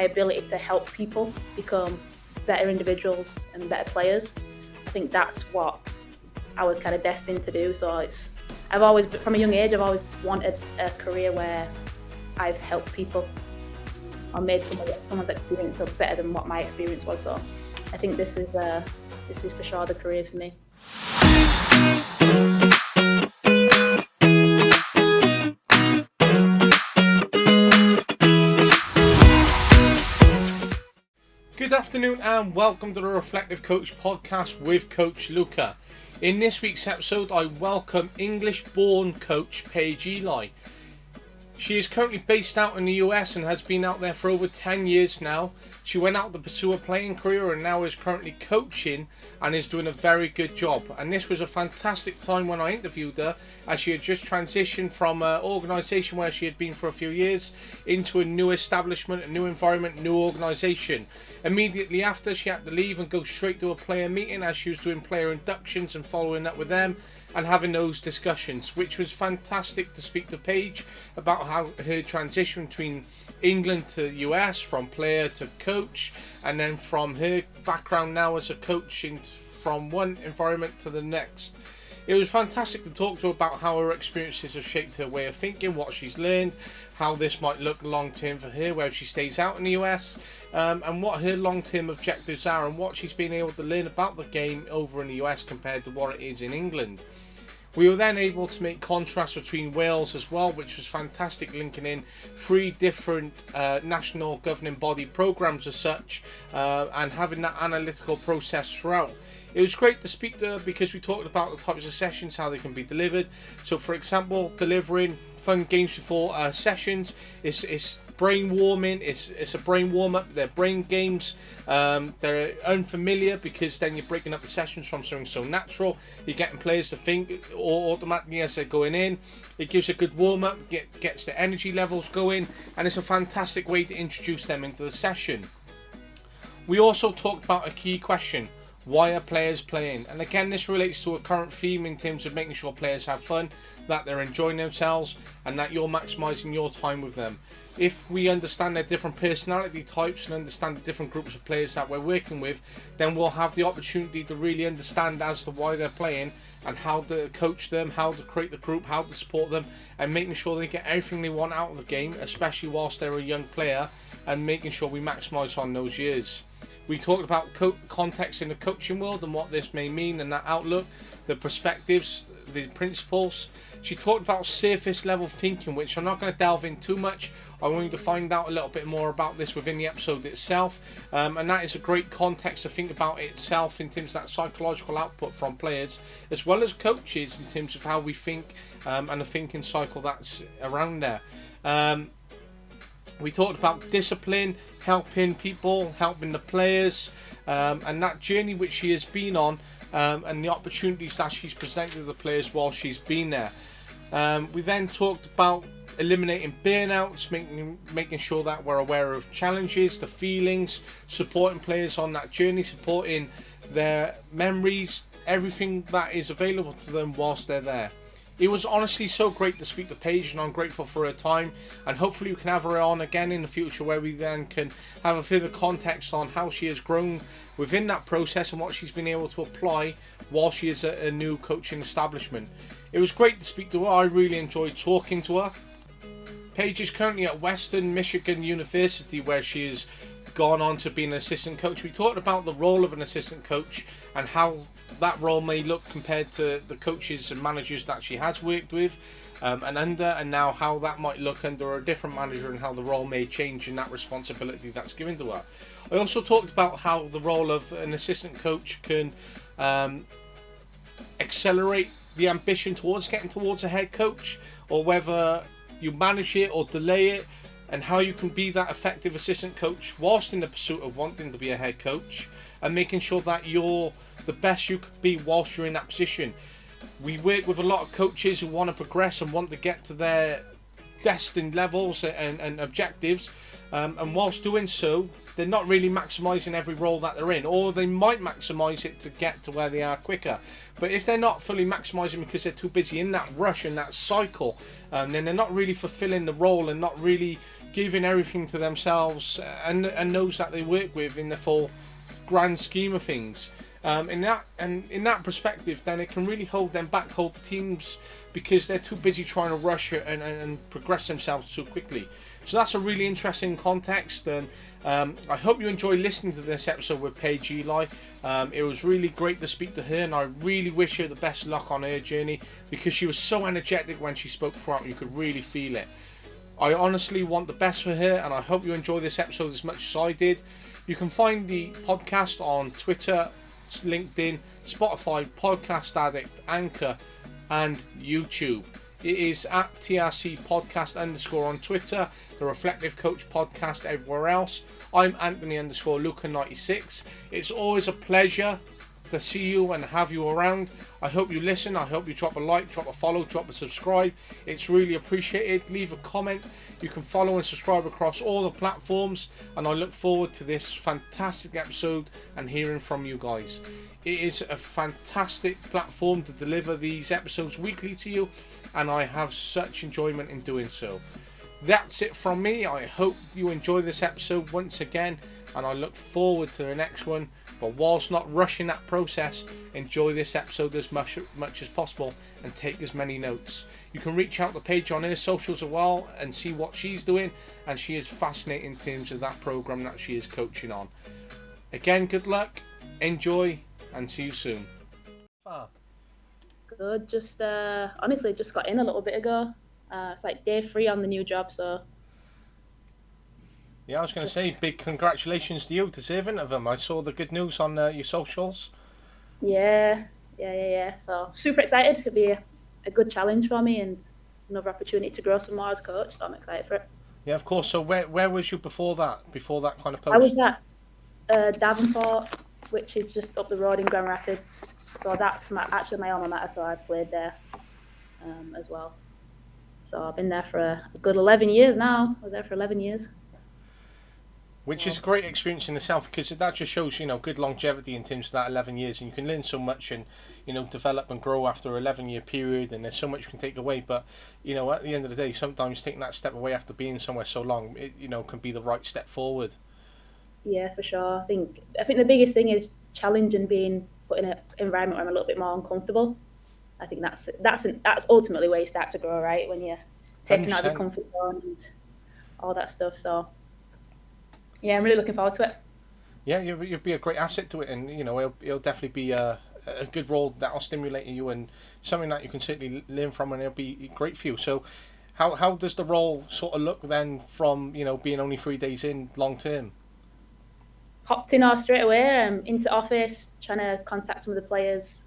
my ability to help people become better individuals and better players. I think that's what I was kind of destined to do. So I've always, from a young age, I've always wanted a career where I've helped people or made someone's experience so better than what my experience was. So I think this is for sure the career for me. Good afternoon and welcome to the Reflective Coach podcast with Coach Luca. In this week's episode, I welcome English-born coach Paige Eli. She is currently based out in the US and has been out there for over 10 years now. She went out to pursue a playing career and now is currently coaching and is doing a very good job. And this was a fantastic time when I interviewed her, as she had just transitioned from an organisation where she had been for a few years into a new establishment, a new environment, new organisation. Immediately after, she had to leave and go straight to a player meeting as she was doing player inductions and following up with them and having those discussions, which was fantastic to speak to Paige about how her transition between England to US, from player to coach, and then from her background now as a coach from one environment to the next. It was fantastic to talk to her about how her experiences have shaped her way of thinking, what she's learned, how this might look long term for her, where she stays out in the US, and what her long term objectives are and what she's been able to learn about the game over in the US compared to what it is in England. We were then able to make contrasts between Wales as well, which was fantastic, linking in 3 different national governing body programmes as such, and having that analytical process throughout. It was great to speak to her because we talked about the types of sessions, how they can be delivered. So for example, delivering fun games before sessions, it's brain warming, it's a brain warm up, they're brain games. They're unfamiliar because then you're breaking up the sessions from something so natural. You're getting players to think automatically as they're going in. It gives a good warm up, gets the energy levels going, and it's a fantastic way to introduce them into the session. We also talked about a key question: why are players playing? And again, this relates to a current theme in terms of making sure players have fun, that they're enjoying themselves, and that you're maximising your time with them. If we understand their different personality types and understand the different groups of players that we're working with, then we'll have the opportunity to really understand as to why they're playing and how to coach them, how to create the group, how to support them, and making sure they get everything they want out of the game, especially whilst they're a young player, and making sure we maximise on those years. We talked about context in the coaching world and what this may mean and that outlook, the perspectives, the principles. She talked about surface level thinking, which I'm not going to delve in too much. I want you to find out a little bit more about this within the episode itself, and that is a great context to think about itself in terms of that psychological output from players as well as coaches in terms of how we think, and the thinking cycle that's around there. We talked about discipline, helping people, helping the players, and that journey which she has been on, and the opportunities that she's presented to the players while she's been there. We then talked about eliminating burnouts, making sure that we're aware of challenges, the feelings, supporting players on that journey, supporting their memories, everything that is available to them whilst they're there. It was honestly so great to speak to Paige, and I'm grateful for her time, and hopefully we can have her on again in the future where we then can have a further context on how she has grown within that process and what she's been able to apply while she is at a new coaching establishment. It was great to speak to her. I really enjoyed talking to her. Paige is currently at Western Michigan University, where she has gone on to be an assistant coach. We talked about the role of an assistant coach and how that role may look compared to the coaches and managers that she has worked with and under, and now how that might look under a different manager and how the role may change in that responsibility that's given to her. I also talked about how the role of an assistant coach can accelerate the ambition towards getting towards a head coach, or whether you manage it or delay it, and how you can be that effective assistant coach whilst in the pursuit of wanting to be a head coach, and making sure that you're the best you could be whilst you're in that position. We work with a lot of coaches who want to progress and want to get to their destined levels and objectives, and whilst doing so, they're not really maximising every role that they're in, or they might maximise it to get to where they are quicker. But if they're not fully maximising because they're too busy in that rush and that cycle, then they're not really fulfilling the role and not really giving everything to themselves, and those that they work with in the full grand scheme of things. In that perspective, then it can really hold them back, hold the teams, because they're too busy trying to rush it and progress themselves so quickly. So that's a really interesting context, and I hope you enjoy listening to this episode with Paige Eli. It was really great to speak to her, and I really wish her the best luck on her journey, because she was so energetic when she spoke throughout. You could really feel it. I honestly want the best for her, and I hope you enjoy this episode as much as I did. You can find the podcast on Twitter, LinkedIn, Spotify, Podcast Addict, Anchor, and YouTube. It is at TRC Podcast _ on Twitter, the Reflective Coach Podcast everywhere else. I'm Anthony _ Luca 96. It's always a pleasure to see you and have you around. I hope you listen. I hope you drop a like, drop a follow, drop a subscribe. It's really appreciated. Leave a comment. You can follow and subscribe across all the platforms, and I look forward to this fantastic episode and hearing from you guys. It is a fantastic platform to deliver these episodes weekly to you, and I have such enjoyment in doing so. That's it from me. I hope you enjoy this episode once again, and I look forward to the next one. But whilst not rushing that process, enjoy this episode as much as possible and take as many notes. You can reach out to Paige on her socials as well and see what she's doing, and she is fascinating in terms of that program that she is coaching on. Again, good luck, enjoy, and see you soon. Good. Just honestly, just got in a little bit ago. It's like day 3 on the new job, so. Yeah, I was going to say, big congratulations to you, deserving of them. I saw the good news on your socials. Yeah. So super excited. It'll be a good challenge for me and another opportunity to grow some more as a coach. So I'm excited for it. Yeah, of course. So where was you before that? Before that kind of post? I was at Davenport, which is just up the road in Grand Rapids. So that's actually my alma mater. So I played there as well. So I've been there for a good 11 years now. I was there for 11 years. Which is a great experience in itself, because that just shows, good longevity in terms of that 11 years, and you can learn so much and, develop and grow after an 11-year period, and there's so much you can take away. But, at the end of the day, sometimes taking that step away after being somewhere so long, it, can be the right step forward. Yeah, for sure. I think the biggest thing is challenge and being put in an environment where I'm a little bit more uncomfortable. I think that's ultimately where you start to grow, right? When you're taken out of the comfort zone and all that stuff. So, yeah, I'm really looking forward to it. Yeah, you'll be a great asset to it, and it'll definitely be a good role that'll stimulate you and something that you can certainly learn from, and it'll be great for you. So, how does the role sort of look then from being only 3 days in long term? Hopped in straight away, into office, trying to contact some of the players,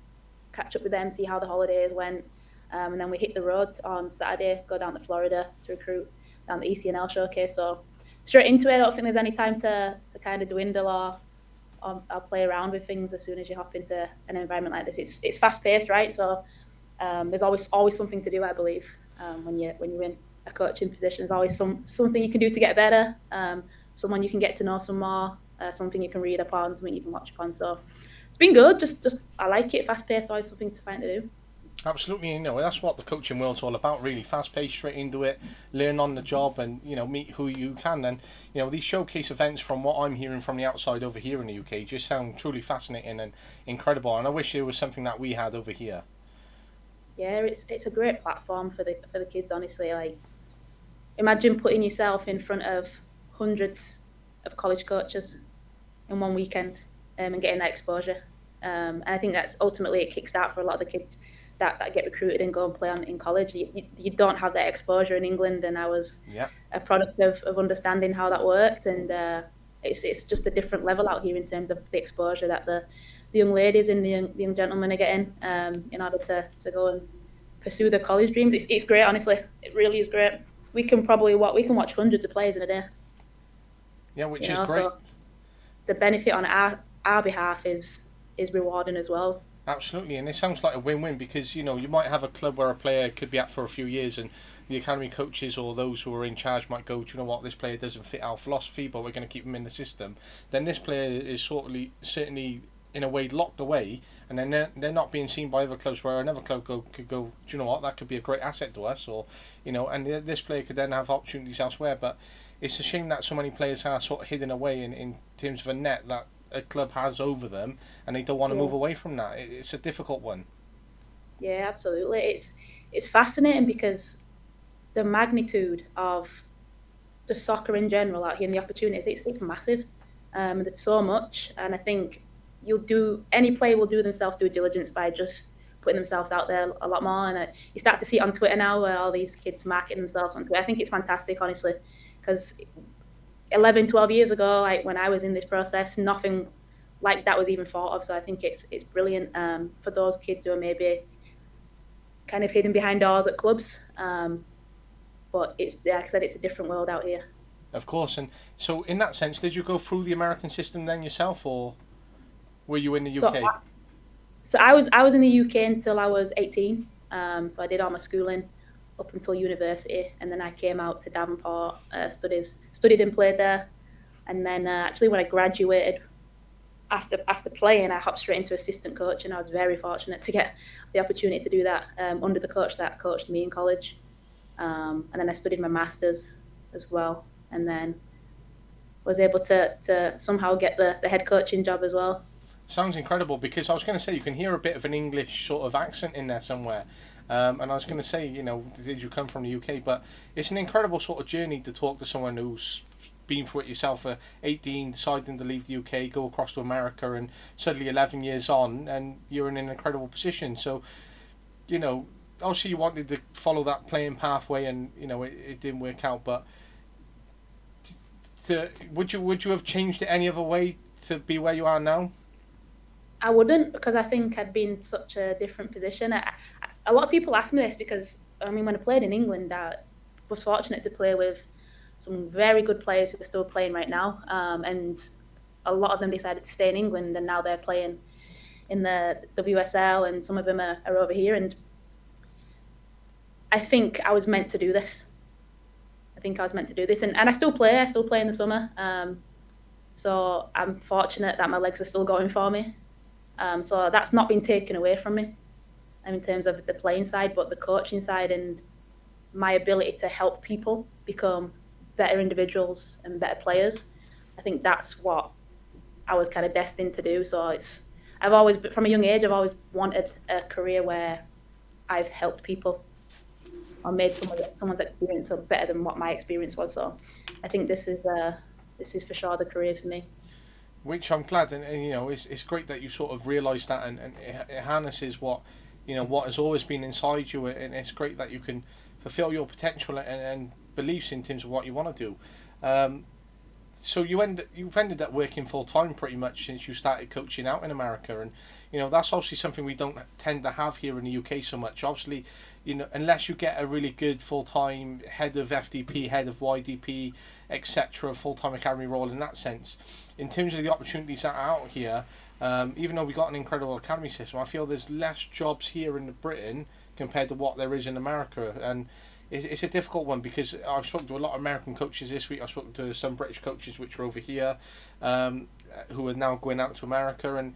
catch up with them, see how the holidays went, and then we hit the road on Saturday, go down to Florida to recruit down the ECNL showcase. So straight into it. I don't think there's any time to kind of dwindle or play around with things as soon as you hop into an environment like this. It's fast paced, right? So there's always something to do, I believe. When you're in a coaching position, there's always something you can do to get better. Someone you can get to know some more. Something you can read upon, something you can watch upon. So it's been good. Just I like it. Fast paced, always something to find to do. Absolutely, that's what the coaching world's all about, really. Fast paced, straight into it, learn on the job, and meet who you can. And these showcase events, from what I'm hearing from the outside over here in the UK, just sound truly fascinating and incredible. And I wish there was something that we had over here. Yeah, it's a great platform for the kids. Honestly, like, imagine putting yourself in front of hundreds of college coaches in one weekend and getting that exposure. And I think that's ultimately a kickstart for a lot of the kids that get recruited and go and play in college. You don't have that exposure in England, and I was a product of understanding how that worked. And it's just a different level out here in terms of the exposure that the young ladies and the young gentlemen are getting in order to go and pursue their college dreams. It's great, honestly. It really is great. We can watch hundreds of players in a day. Yeah, which is great. So the benefit on our behalf is rewarding as well. Absolutely, and it sounds like a win-win, because you might have a club where a player could be out for a few years, and the academy coaches or those who are in charge might go, do you know what, this player doesn't fit our philosophy, but we're going to keep him in the system. Then this player is certainly in a way locked away, and then they're not being seen by other clubs, where another club could go, do you know what, that could be a great asset to us, or and this player could then have opportunities elsewhere. But it's a shame that so many players are sort of hidden away in terms of a net that a club has over them, and they don't want to Yeah, move away from that. It's a difficult one. yeah, absolutely. It's fascinating because the magnitude of just soccer in general out here and the opportunities, it's massive. There's so much, and I think any player will do themselves due diligence by just putting themselves out there a lot more. And you start to see it on Twitter now, where all these kids marketing themselves on Twitter. I think it's fantastic, honestly, because 11, 12 years ago, like when I was in this process, nothing like that was even thought of. So I think it's brilliant for those kids who are maybe kind of hidden behind doors at clubs. But it's, like I said, it's a different world out here. Of course, and so in that sense, did you go through the American system then yourself, or were you in the So UK? I was in the UK until I was 18. So I did all my schooling up until university, and then I came out to Davenport, studied and played there. And then actually, when I graduated, after playing, I hopped straight into assistant coach, and I was very fortunate to get the opportunity to do that under the coach that coached me in college. And then I studied my masters as well, and then was able to somehow get the head coaching job as well. Sounds incredible, because I was going to say you can hear a bit of an English sort of accent in there somewhere. And I was going to say, did you come from the UK? But it's an incredible sort of journey to talk to someone who's been through it yourself at 18, deciding to leave the UK, go across to America, and suddenly 11 years on, and you're in an incredible position. So, obviously you wanted to follow that playing pathway, and, it didn't work out. But would you have changed it any other way to be where you are now? I wouldn't, because I think I'd be in such a different position. A lot of people ask me this because, I mean, when I played in England, I was fortunate to play with some very good players who are still playing right now. And a lot of them decided to stay in England, and now they're playing in the WSL, and some of them are over here. And I think I was meant to do this. I think I was meant to do this. And I still play. I still play in the summer. So I'm fortunate that my legs are still going for me. So that's not been taken away from me in terms of the playing side, but the coaching side and my ability to help people become better individuals and better players. I think that's what I was kind of destined to do. So I've always, from a young age, I've always wanted a career where I've helped people or made someone's experience so better than what my experience was. So I think this is for sure the career for me. Which I'm glad, and it's great that you sort of realise that, and it harnesses what has always been inside you, and it's great that you can fulfil your potential and beliefs in terms of what you want to do. So you've ended up working full time pretty much since you started coaching out in America, and that's obviously something we don't tend to have here in the UK so much. Obviously, unless you get a really good full time head of FDP, head of YDP, etc., full time academy role in that sense. In terms of the opportunities that are out here, even though we got an incredible academy system, I feel there's less jobs here in Britain compared to what there is in America, and it's a difficult one because I've spoken to a lot of American coaches this week. I've spoken to some British coaches which are over here, who are now going out to America, and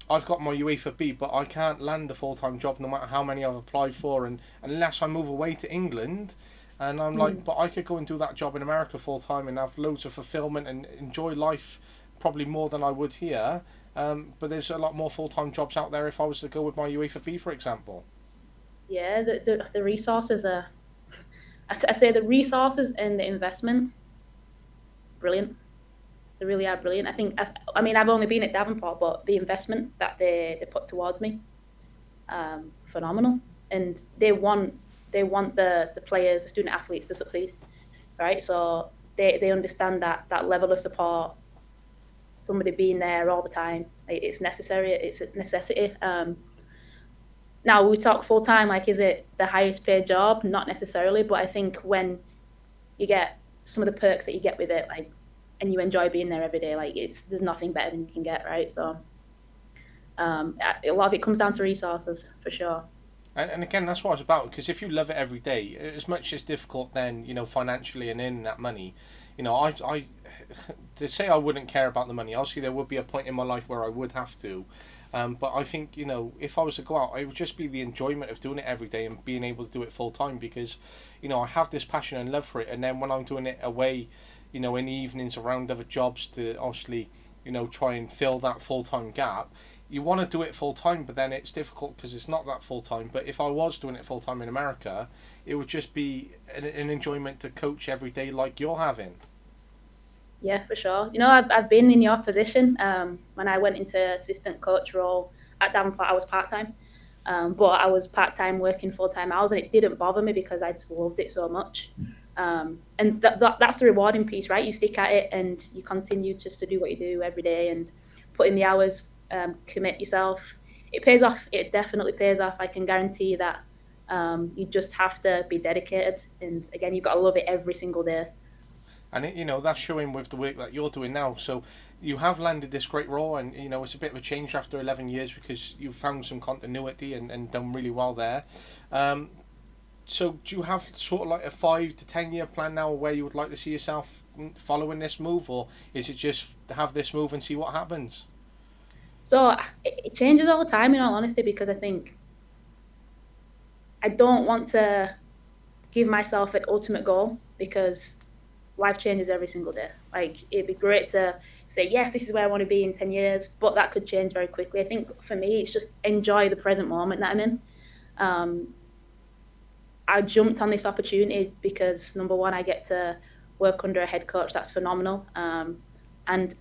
I've got my UEFA B, but I can't land a full-time job no matter how many I've applied for, and unless I move away to England, and I'm like, but I could go and do that job in America full-time and have loads of fulfillment and enjoy life probably more than I would here. But there's a lot more full-time jobs out there if I was to go with my UEFA B, for example. Yeah, the resources are, I say the resources and the investment, brilliant. They really are brilliant. I mean, I've only been at Davenport, but the investment that they put towards me, phenomenal. And they want the players, the student athletes to succeed, right? So they understand that level of support, somebody being there all the time, it's necessary. It's a necessity. Now we talk full time, like is it the highest paid job? Not necessarily, but I think when you get some of the perks that you get with it, like, and you enjoy being there every day, like there's nothing better than you can get, right? So a lot of it comes down to resources for sure. And again, that's what it's about. Because if you love it every day, as much as difficult then, financially and in that money, I to say I wouldn't care about the money. Obviously, there would be a point in my life where I would have to. But I think, if I was to go out, it would just be the enjoyment of doing it every day and being able to do it full time because, I have this passion and love for it. And then when I'm doing it away, in the evenings around other jobs to obviously, try and fill that full time gap, you want to do it full time, but then it's difficult because it's not that full time. But if I was doing it full time in America, it would just be an enjoyment to coach every day like you're having. Yeah, for sure. I've been in your position. When I went into assistant coach role at Davenport, I was part time, but I was part time working full time hours, and it didn't bother me because I just loved it so much. And that's the rewarding piece, right? You stick at it and you continue just to do what you do every day and put in the hours, commit yourself. It pays off. It definitely pays off. I can guarantee you that. You just have to be dedicated, and again, you've got to love it every single day. And that's showing with the work that you're doing now. So you have landed this great role, and it's a bit of a change after 11 years because you've found some continuity and done really well there. Um, so do you have sort of like a 5 to 10 year plan now where you would like to see yourself following this move, or is it just have this move and see what happens? So it changes all the time, in all honesty, because I think I don't want to give myself an ultimate goal because life changes every single day. Like it'd be great to say, yes, this is where I want to be in 10 years, but that could change very quickly. I think for me, it's just enjoy the present moment that I'm in. Um, I jumped on this opportunity because number one, I get to work under a head coach that's phenomenal. And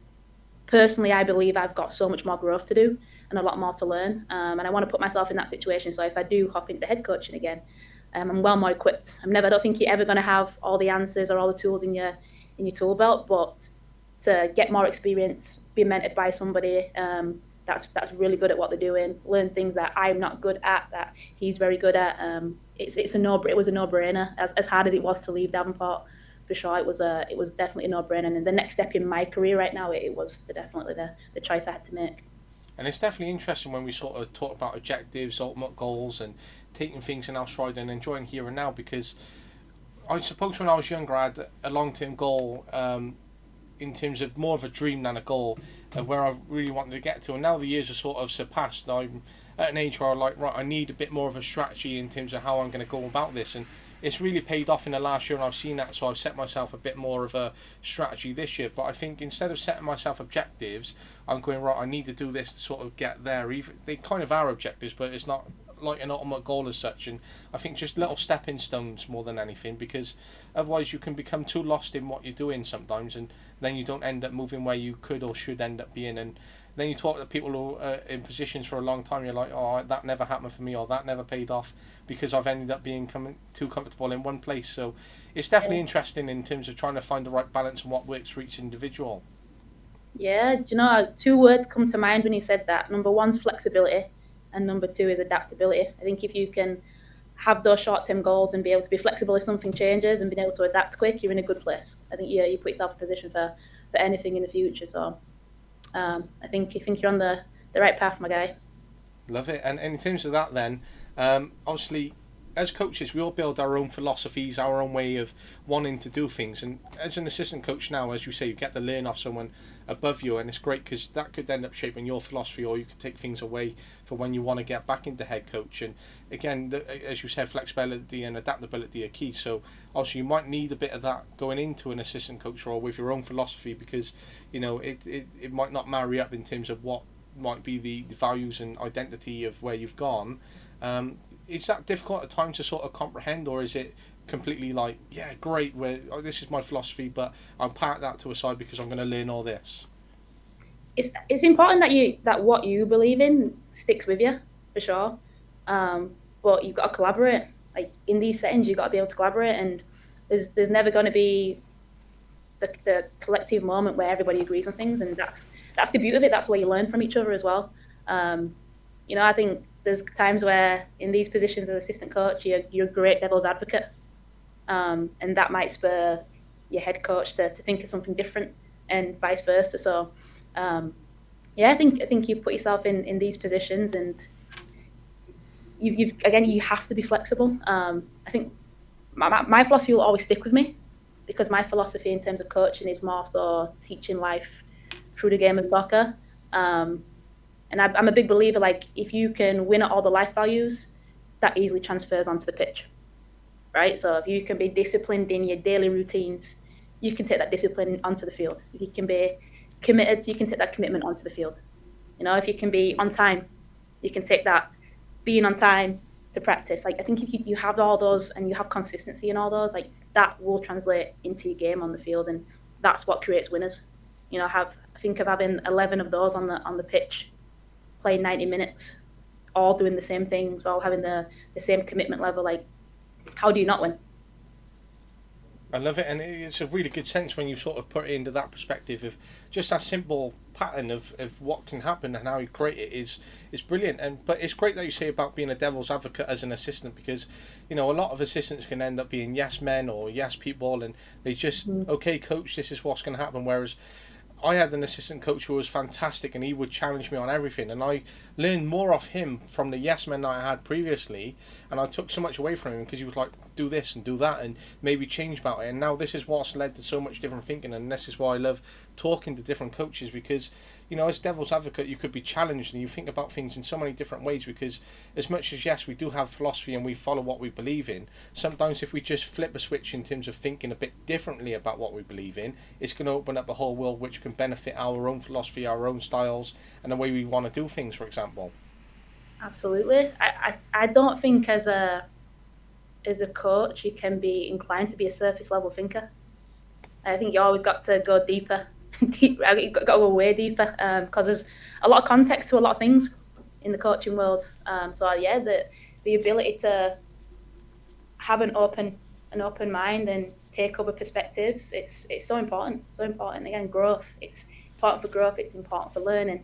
personally, I believe I've got so much more growth to do and a lot more to learn. And I want to put myself in that situation. So if I do hop into head coaching again, I'm well more equipped. I don't think you're ever going to have all the answers or all the tools in your tool belt, but to get more experience, be mentored by somebody that's really good at what they're doing, learn things that I'm not good at that he's very good at. It was a no brainer. As hard as it was to leave Davenport, for sure, it was definitely a no brainer. And the next step in my career right now, it was definitely the choice I had to make. And it's definitely interesting when we sort of talk about objectives, ultimate goals, and taking things in our stride and enjoying here and now. Because I suppose when I was younger, I had a long term goal in terms of more of a dream than a goal of where I really wanted to get to. And now the years are sort of surpassed. I'm at an age where I'm like, right, I need a bit more of a strategy in terms of how I'm going to go about this. And it's really paid off in the last year, and I've seen that. So I've set myself a bit more of a strategy this year. But I think instead of setting myself objectives, I'm going, right, I need to do this to sort of get there. Even they kind of are objectives, but it's not like an ultimate goal as such. And I think just little stepping stones more than anything, because otherwise you can become too lost in what you're doing sometimes, and then you don't end up moving where you could or should end up being. And then you talk to people who are in positions for a long time, you're like, oh, that never happened for me, or that never paid off because I've ended up being too comfortable in one place. So it's definitely interesting in terms of trying to find the right balance and what works for each individual. Yeah, two words come to mind when you said that. Number one's flexibility, and number two is adaptability. I think if you can have those short-term goals and be able to be flexible if something changes and being able to adapt quick, you're in a good place. I think you put yourself in a position for anything in the future. So I think you're on the right path, my guy. Love it. And in terms of that, then, obviously, as coaches, we all build our own philosophies, our own way of wanting to do things. And as an assistant coach now, as you say, you get to learn off someone above you, and it's great because that could end up shaping your philosophy, or you could take things away for when you want to get back into head coach. And again, as you said, flexibility and adaptability are key. So also, you might need a bit of that going into an assistant coach role with your own philosophy, because it might not marry up in terms of what might be the values and identity of where you've gone. Is that difficult at times to sort of comprehend, or is it completely like, yeah, great, this is my philosophy, but I'll park that to a side because I'm going to learn all this? It's important that what you believe in sticks with you, for sure. But you've got to collaborate. Like in these settings, you've got to be able to collaborate, and there's never going to be the collective moment where everybody agrees on things, and that's the beauty of it. That's where you learn from each other as well. Um, I think there's times where in these positions as assistant coach, you're a great devil's advocate, and that might spur your head coach to think of something different, and vice versa. So, yeah, I think you put yourself in these positions, and you've again you have to be flexible. I think my philosophy will always stick with me because my philosophy in terms of coaching is more so teaching life through the game of soccer. Um, And I'm a big believer, like, if you can win at all the life values, that easily transfers onto the pitch, right? So if you can be disciplined in your daily routines, you can take that discipline onto the field. If you can be committed, you can take that commitment onto the field. If you can be on time, you can take that being on time to practice. Like, I think if you have all those and you have consistency in all those, like, that will translate into your game on the field, and that's what creates winners. I think of having 11 of those on the pitch, playing 90 minutes, all doing the same things, all having the same commitment level. Like, how do you not win? I love it, and it's a really good sense when you sort of put it into that perspective of just that simple pattern of what can happen and how you create it is brilliant. And but it's great that you say about being a devil's advocate as an assistant, because a lot of assistants can end up being yes men or yes people, and they just, okay, coach, this is what's going to happen. Whereas I had an assistant coach who was fantastic, and he would challenge me on everything, and I learned more off him from the yes men that I had previously, and I took so much away from him because he was like, do this and do that and maybe change about it. And now this is what's led to so much different thinking, and this is why I love talking to different coaches, because as devil's advocate, you could be challenged and you think about things in so many different ways, because as much as, yes, we do have philosophy and we follow what we believe in, sometimes if we just flip a switch in terms of thinking a bit differently about what we believe in, it's going to open up a whole world which can benefit our own philosophy, our own styles, and the way we want to do things, for example. Absolutely. I don't think as a coach you can be inclined to be a surface level thinker. I think you always got to go deeper. You've got to go way deeper, because there's a lot of context to a lot of things in the coaching world. So yeah, the ability to have an open mind and take other perspectives, it's so important. So important. Again, growth. It's important for growth. It's important for learning.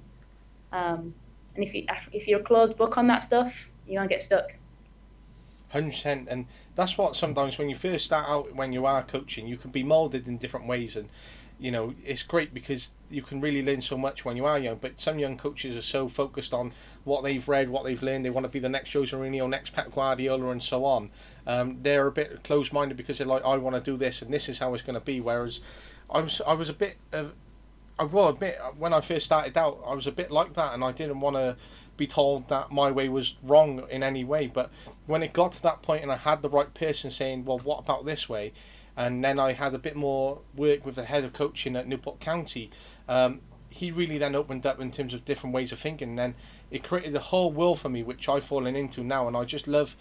And if you're a closed book on that stuff, you're gonna get stuck. 100%. And that's what sometimes when you first start out, when you are coaching, you can be molded in different ways. And it's great because you can really learn so much when you are young. But some young coaches are so focused on what they've read, what they've learned. They want to be the next Jose Mourinho, next Pep Guardiola, and so on. They're a bit closed-minded because they're like, I want to do this and this is how it's going to be. Whereas I was a bit of, I will admit, when I first started out, I was a bit like that, and I didn't want to be told that my way was wrong in any way. But when it got to that point and I had the right person saying, well, what about this way? And then I had a bit more work with the head of coaching at Newport County. He really then opened up in terms of different ways of thinking. And then it created a whole world for me, which I've fallen into now. And I just love,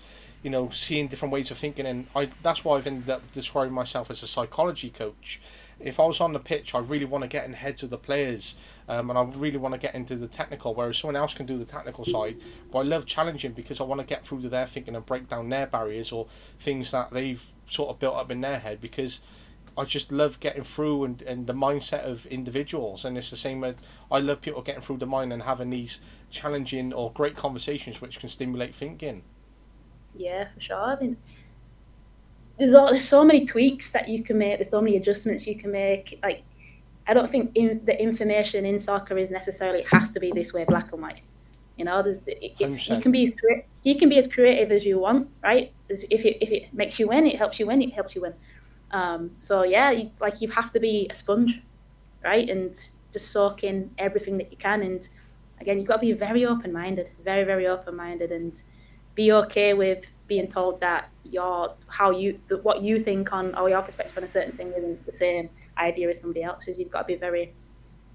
seeing different ways of thinking. And that's why I've ended up describing myself as a psychology coach. If I was on the pitch, I really want to get in the heads of the players, and I really want to get into the technical, whereas someone else can do the technical side. But I love challenging because I want to get through to their thinking and break down their barriers or things that they've sort of built up in their head, because I just love getting through and the mindset of individuals. And it's the same with, I love people getting through the mind and having these challenging or great conversations which can stimulate thinking. Yeah, for sure. I mean, there's so many tweaks that you can make. There's so many adjustments you can make. Like, I don't think the information in soccer is necessarily has to be this way, black and white. It's you 100%. can be as creative as you want, right? If it makes you win, it helps you win. It helps you win. So yeah, you have to be a sponge, right? And just soak in everything that you can. And again, you've got to be very open minded, very very open minded, and be okay with being told that what you think on or your perspective on a certain thing isn't the same idea as somebody else's. You've got to be very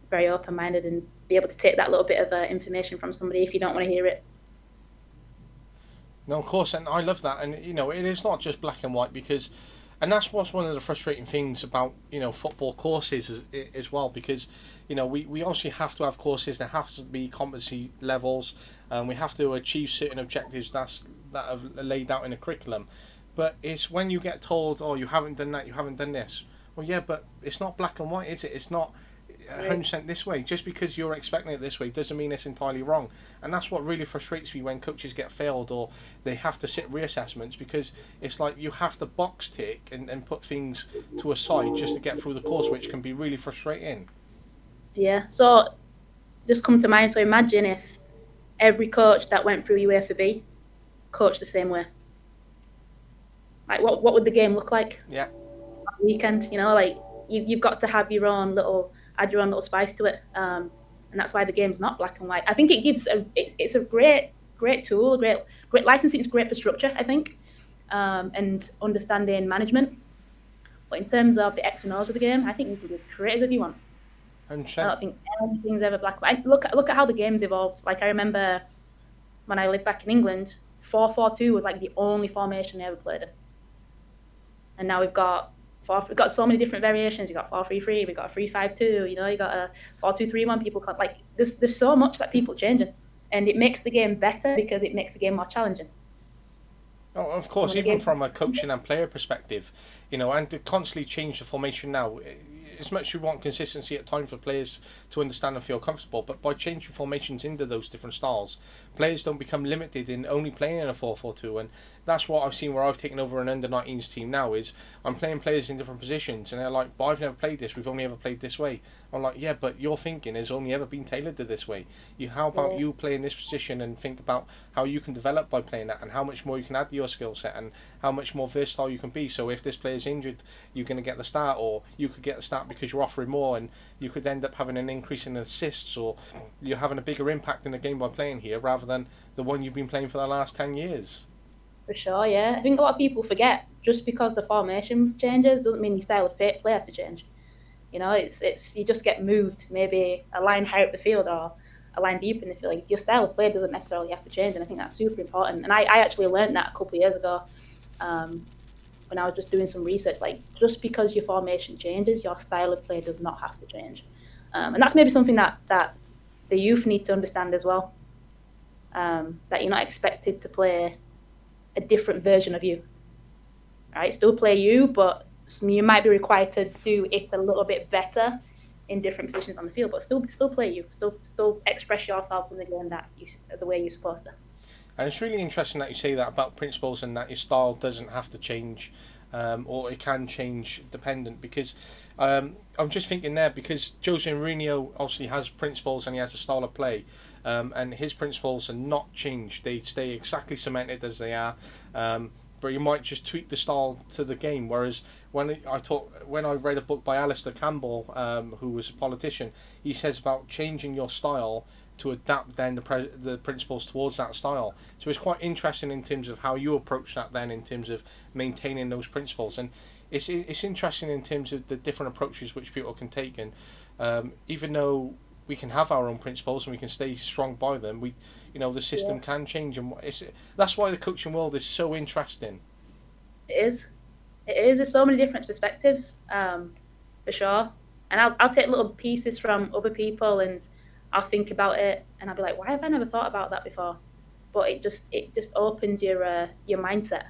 very open minded and be able to take that little bit of information from somebody if you don't want to hear it. No, of course, and I love that. And it is not just black and white, because, and that's what's one of the frustrating things about football courses as well, because we obviously have to have courses. There has to be competency levels, and we have to achieve certain objectives that are laid out in a curriculum. But it's when you get told, oh, you haven't done that, you haven't done this. Well, yeah, but it's not black and white, is it? It's not Right. 100% this way. Just because you're expecting it this way doesn't mean it's entirely wrong. And that's what really frustrates me when coaches get failed or they have to sit reassessments, because it's like you have to box tick and put things to a side just to get through the course, which can be really frustrating. Yeah. So just come to mind. So imagine if every coach that went through UEFA B coached the same way. Like, what would the game look like Yeah, on the weekend? Like, you've got to have your own little add your own little spice to it. And and that's why the game's not black and white. I think it gives it's a great tool, a great licensing. It's great for structure, I think, and understanding management. But in terms of the X and O's of the game, I think you can be creative if you want. I 100%. don't think anything's ever black and white. Look at how the game's evolved. Like I remember when I lived back in England, 4-4-2 was like the only formation I ever played in. And now we've got so many different variations. You've got 4-3-3, we've got a 3-5-2, you got a 4-2-3-1. People can't, like there's so much that people changing. And it makes the game better because it makes the game more challenging. Oh, of course, even from a coaching and player perspective, and to constantly change the formation now, as much as we want consistency at times for players to understand and feel comfortable, but by changing formations into those different styles, players don't become limited in only playing in a 4-4-2, and that's what I've seen where I've taken over an under-19s team now, is I'm playing players in different positions, and they're like, but I've never played this, we've only ever played this way. I'm like, yeah, but your thinking has only ever been tailored to this way. How about you play in this position and think about how you can develop by playing that, and how much more you can add to your skill set, and how much more versatile you can be. So if this player's injured, you're going to get the start, or you could get the start because you're offering more, and you could end up having an increase in assists, or you're having a bigger impact in the game by playing here rather than the one you've been playing for the last 10 years. For sure, yeah. I think a lot of people forget just because the formation changes doesn't mean your style of play has to change. It's you just get moved maybe a line higher up the field or a line deep in the field. Like, your style of play doesn't necessarily have to change, and I think that's super important. And I actually learned that a couple of years ago when I was just doing some research. Like, just because your formation changes, your style of play does not have to change. And that's maybe something that the youth need to understand as well. That you're not expected to play a different version of you. Right? Still play you, but you might be required to do it a little bit better in different positions on the field, but still play you, still express yourself in the game the way you're supposed to. And it's really interesting that you say that about principles and that your style doesn't have to change, or it can change dependent. Because I'm just thinking there, because Jose Mourinho obviously has principles and he has a style of play, and his principles are not changed; they stay exactly cemented as they are. But you might just tweak the style to the game. Whereas when I read a book by Alistair Campbell, who was a politician, he says about changing your style to adapt then the principles towards that style. So it's quite interesting in terms of how you approach that then in terms of maintaining those principles. And it's interesting in terms of the different approaches which people can take. And even though we can have our own principles and we can stay strong by them, the system can change, and that's why the coaching world is so interesting. It is. There's so many different perspectives, for sure. And I'll take little pieces from other people, and I'll think about it, and I'll be like, why have I never thought about that before? But it just opens your mindset,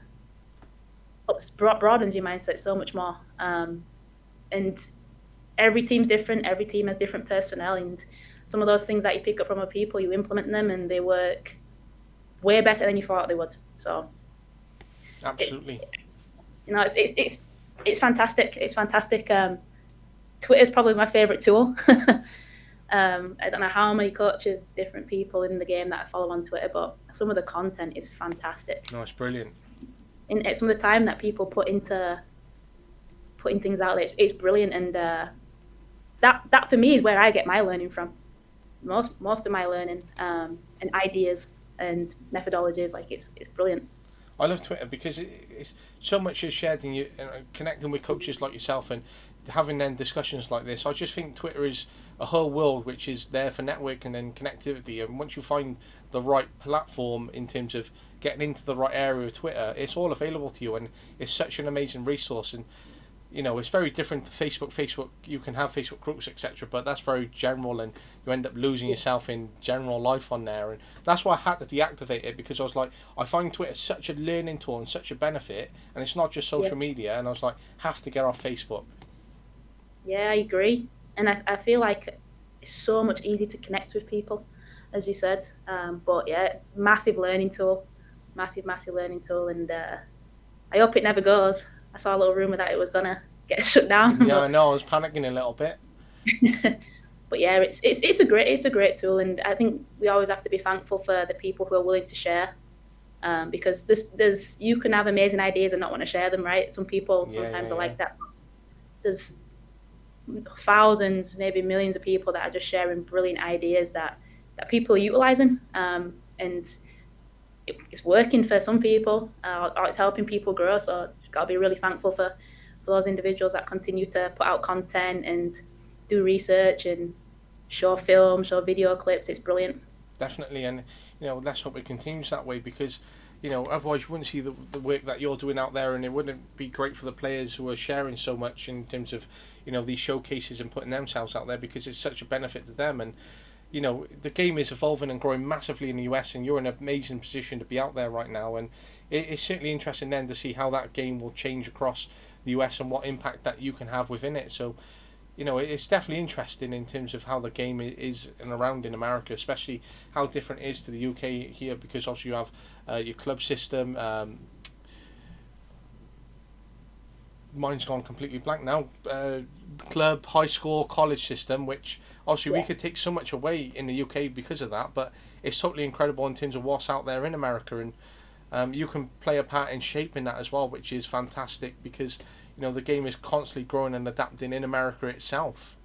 broadens your mindset so much more. And every team's different. Every team has different personnel, and some of those things that you pick up from other people, you implement them, and they work way better than you thought they would. So, absolutely, it's fantastic. It's fantastic. Twitter's probably my favorite tool. I don't know how many coaches, different people in the game that I follow on Twitter, but some of the content is fantastic. No, it's brilliant. And some of the time that people put into putting things out there, it's brilliant. And that for me is where I get my learning from. Most of my learning and ideas and methodologies, like it's brilliant. I love Twitter because it's so much is shared in you, connecting with coaches like yourself and having then discussions like this. I just think Twitter is a whole world which is there for networking and connectivity, and once you find the right platform in terms of getting into the right area of Twitter, it's all available to you, and it's such an amazing resource. And it's very different to Facebook. Facebook, you can have Facebook groups, etc., but that's very general, and you end up losing yourself in general life on there. And that's why I had to deactivate it, because I was like, I find Twitter such a learning tool and such a benefit, and it's not just social media. And I was like, have to get off Facebook. Yeah, I agree, and I feel like it's so much easier to connect with people, as you said. But yeah, massive learning tool, massive learning tool, and I hope it never goes. I saw a little rumour that it was gonna get shut down. Yeah, I know. I was panicking a little bit. But yeah, it's a great tool, and I think we always have to be thankful for the people who are willing to share, because there's you can have amazing ideas and not want to share them, right? Some people sometimes are like that. thousands, maybe millions of people that are just sharing brilliant ideas that people are utilizing, and it's working for some people, or it's helping people grow. So you've got to be really thankful for those individuals that continue to put out content and do research and show film, show video clips. It's brilliant. Definitely, and let's hope it continues that way because otherwise you wouldn't see the work that you're doing out there, and it wouldn't be great for the players who are sharing so much in terms of these showcases and putting themselves out there because it's such a benefit to them. And the game is evolving and growing massively in the US, and you're in an amazing position to be out there right now. And it's certainly interesting then to see how that game will change across the US and what impact that you can have within it. So it's definitely interesting in terms of how the game is and around in America, especially how different it is to the UK here, because also you have your club system. Mine's gone completely blank now. Club, high school, college system, which obviously we could take so much away in the UK because of that, but it's totally incredible in terms of what's out there in America, and you can play a part in shaping that as well, which is fantastic because the game is constantly growing and adapting in America itself.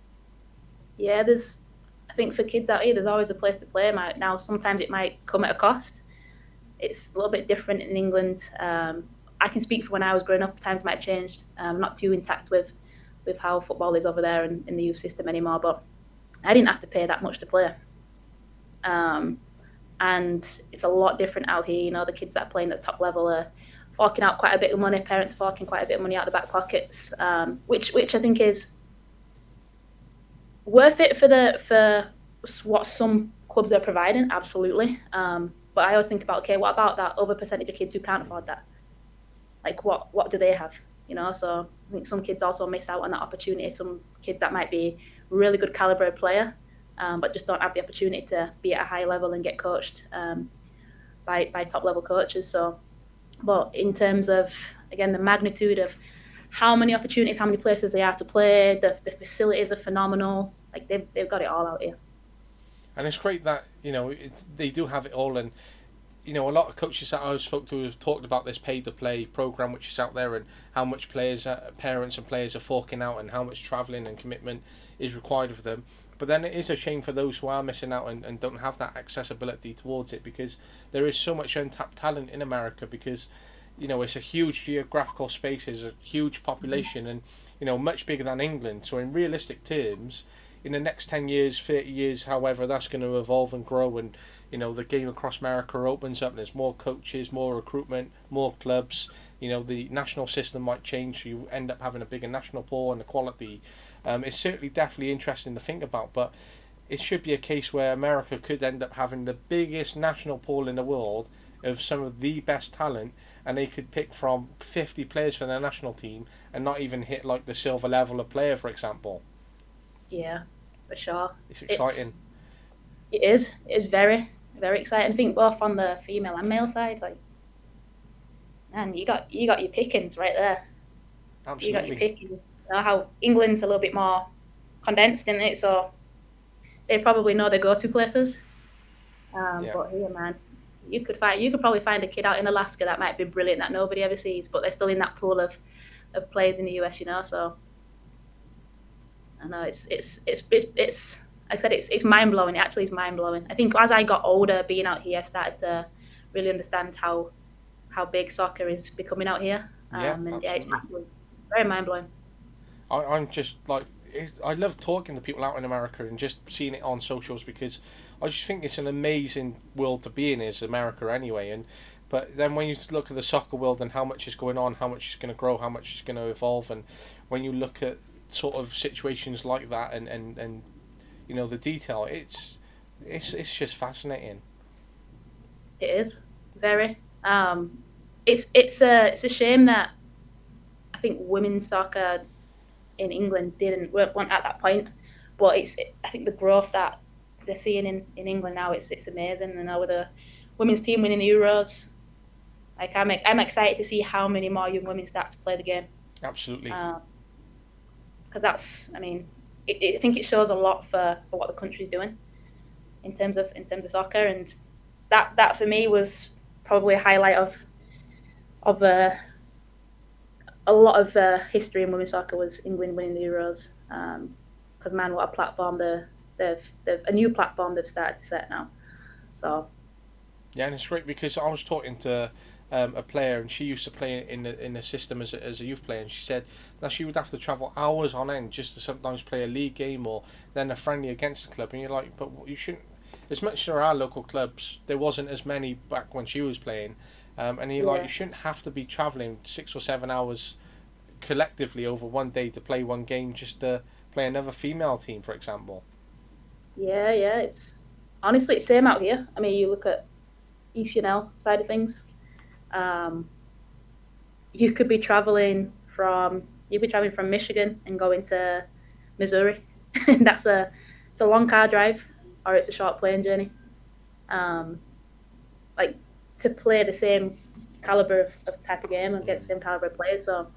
Yeah, I think for kids out here, there's always a place to play. Now, sometimes it might come at a cost. It's a little bit different in England. I can speak for when I was growing up. Times might have changed. I'm not too intact with how football is over there and in the youth system anymore, but I didn't have to pay that much to play. And it's a lot different out here. The kids that are playing at the top level are forking out quite a bit of money. Parents are forking quite a bit of money out of the back pockets, which I think is worth it for what some clubs are providing. Absolutely. But I always think about, okay, what about that other percentage of kids who can't afford that? Like, what do they have? So I think some kids also miss out on that opportunity. Some kids that might be really good caliber player, but just don't have the opportunity to be at a high level and get coached by top level coaches. So, but in terms of, again, the magnitude of how many opportunities, how many places they are to play, the facilities are phenomenal. Like they've got it all out here. And it's great that they do have it all, and a lot of coaches that I've spoke to have talked about this pay to play program which is out there, and how much parents and players are forking out, and how much travelling and commitment is required of them. But then it is a shame for those who are missing out and don't have that accessibility towards it, because there is so much untapped talent in America, because it's a huge geographical space, there's a huge population, and much bigger than England. So in realistic terms, in the next 10 years, 30 years, however that's going to evolve and grow, and the game across America opens up, and there's more coaches, more recruitment, more clubs, the national system might change, so you end up having a bigger national pool and the quality. It's certainly definitely interesting to think about, but it should be a case where America could end up having the biggest national pool in the world of some of the best talent, and they could pick from 50 players for their national team and not even hit like the silver level of player, for example. Yeah, for sure. It's exciting. It is. It is very, very exciting. I think both on the female and male side, like, man, you got your pickings right there. Absolutely. You got your pickings. How England's a little bit more condensed in it, so they probably know their go-to places. But here, man, you could probably find a kid out in Alaska that might be brilliant that nobody ever sees, but they're still in that pool of players in the US. So I know it's like I said, it's mind blowing. It actually is mind blowing. I think as I got older, being out here, I've started to really understand how big soccer is becoming out here. Absolutely. It's very mind blowing. I'm just like, I love talking to people out in America and just seeing it on socials, because I just think it's an amazing world to be in, is America anyway. But then when you look at the soccer world and how much is going on, how much is going to grow, how much is going to evolve, and when you look at sort of situations like that and the detail, it's just fascinating. It is very. It's a shame that I think women's soccer in England weren't at that point, but I think the growth that they're seeing in England now, it's amazing. And now with the women's team winning the Euros, like I'm excited to see how many more young women start to play the game. Absolutely. Because I think it shows a lot for what the country's doing in terms of soccer, and that for me was probably a highlight of a lot of history in women's soccer was England winning the Euros. Because man, what a platform they've a new platform they've started to set now. So Yeah, and it's great because I was talking to a player, and she used to play in the system as a youth player, and she said that she would have to travel hours on end just to sometimes play a league game or then a friendly against the club. And you're like, but you shouldn't. As much as there are local clubs, there wasn't as many back when she was playing, and you're like, yeah, you shouldn't have to be traveling 6 or 7 hours collectively over one day to play one game just to play another female team, for example. yeah. It's honestly it's same out here. I mean, you look at ECNL side of things. Um, you could be traveling from Michigan and going to Missouri. That's a it's a long car drive or it's a short plane journey. Um, like to play the same caliber of type of game and get the Mm. same caliber of players. So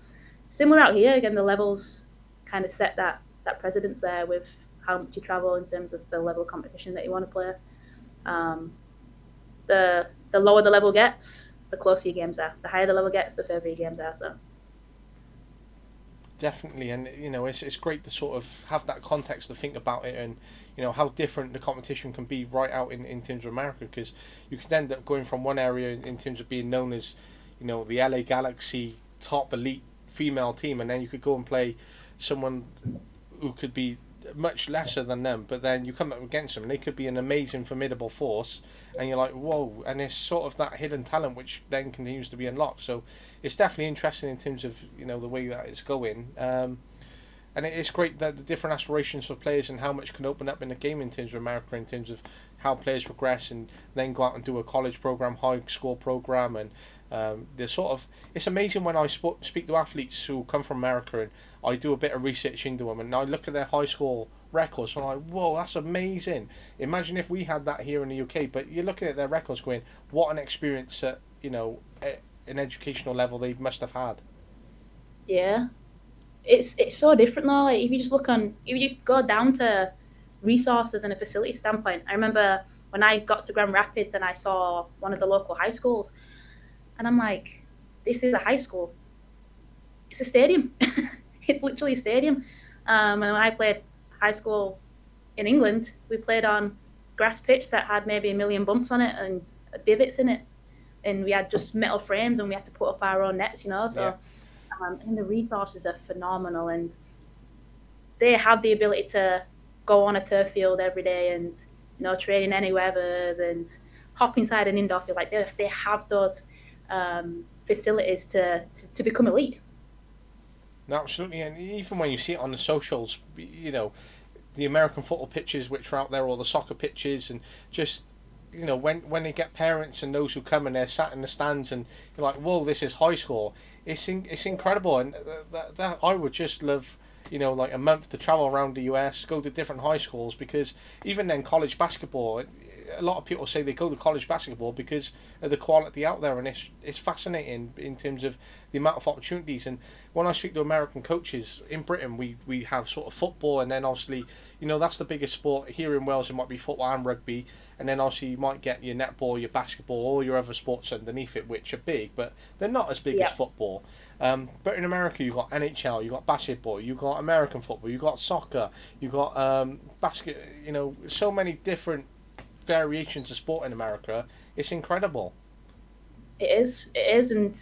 similar out here. Again, the levels kind of set that precedence there with how much you travel in terms of the level of competition that you want to play. Um, the lower the level gets, the closer your games are. The higher the level gets, the further your games are. So Definitely, and it's great to sort of have that context to think about it, and how different the competition can be right out in terms of America, because you could end up going from one area in terms of being known as the LA Galaxy top elite female team, and then you could go and play someone who could be much lesser than them, but then you come up against them and they could be an amazing formidable force, and you're like, whoa. And it's sort of that hidden talent which then continues to be unlocked. So it's definitely interesting in terms of the way that it's going. And it is great that the different aspirations for players and how much can open up in the game in terms of America, in terms of how players progress and then go out and do a college program, high school program, and the sort of it's amazing when I speak to athletes who come from America, and I do a bit of research into them, and I look at their high school records and I'm like, whoa, that's amazing. Imagine if we had that here in the UK. But you're looking at their records going, what an experience at an educational level they must have had. yeah, it's so different though. Like if you just go down to resources and a facility standpoint. I remember when I got to Grand Rapids and I saw one of the local high schools, and I'm like, this is a high school. It's a stadium. It's literally a stadium. And when I played high school in England, we played on grass pitch that had maybe a million bumps on it and divots in it, and we had just metal frames and we had to put up our own nets. Yeah. So and the resources are phenomenal, and they have the ability to go on a turf field every day and train in any weathers and hop inside an indoor field. Like they have those facilities to become elite. No, absolutely, and even when you see it on the socials, the American football pitches which are out there, or the soccer pitches, and just when they get parents and those who come and they're sat in the stands, and you're like, whoa, this is high school. It's incredible, and that I would just love. Like a month to travel around the US, go to different high schools, because even then, college basketball, a lot of people say they go to college basketball because of the quality out there, and it's fascinating in terms of the amount of opportunities. And when I speak to American coaches in Britain, we have sort of football, and then obviously that's the biggest sport here in Wales. It might be football and rugby, and then obviously you might get your netball, your basketball, all your other sports underneath it, which are big, but they're not as big as Yeah, football. But in America, you've got NHL, you've got basketball, you've got American football, you've got soccer, you've got basket. So many different variations of sport in America. It's incredible. it is. It is, and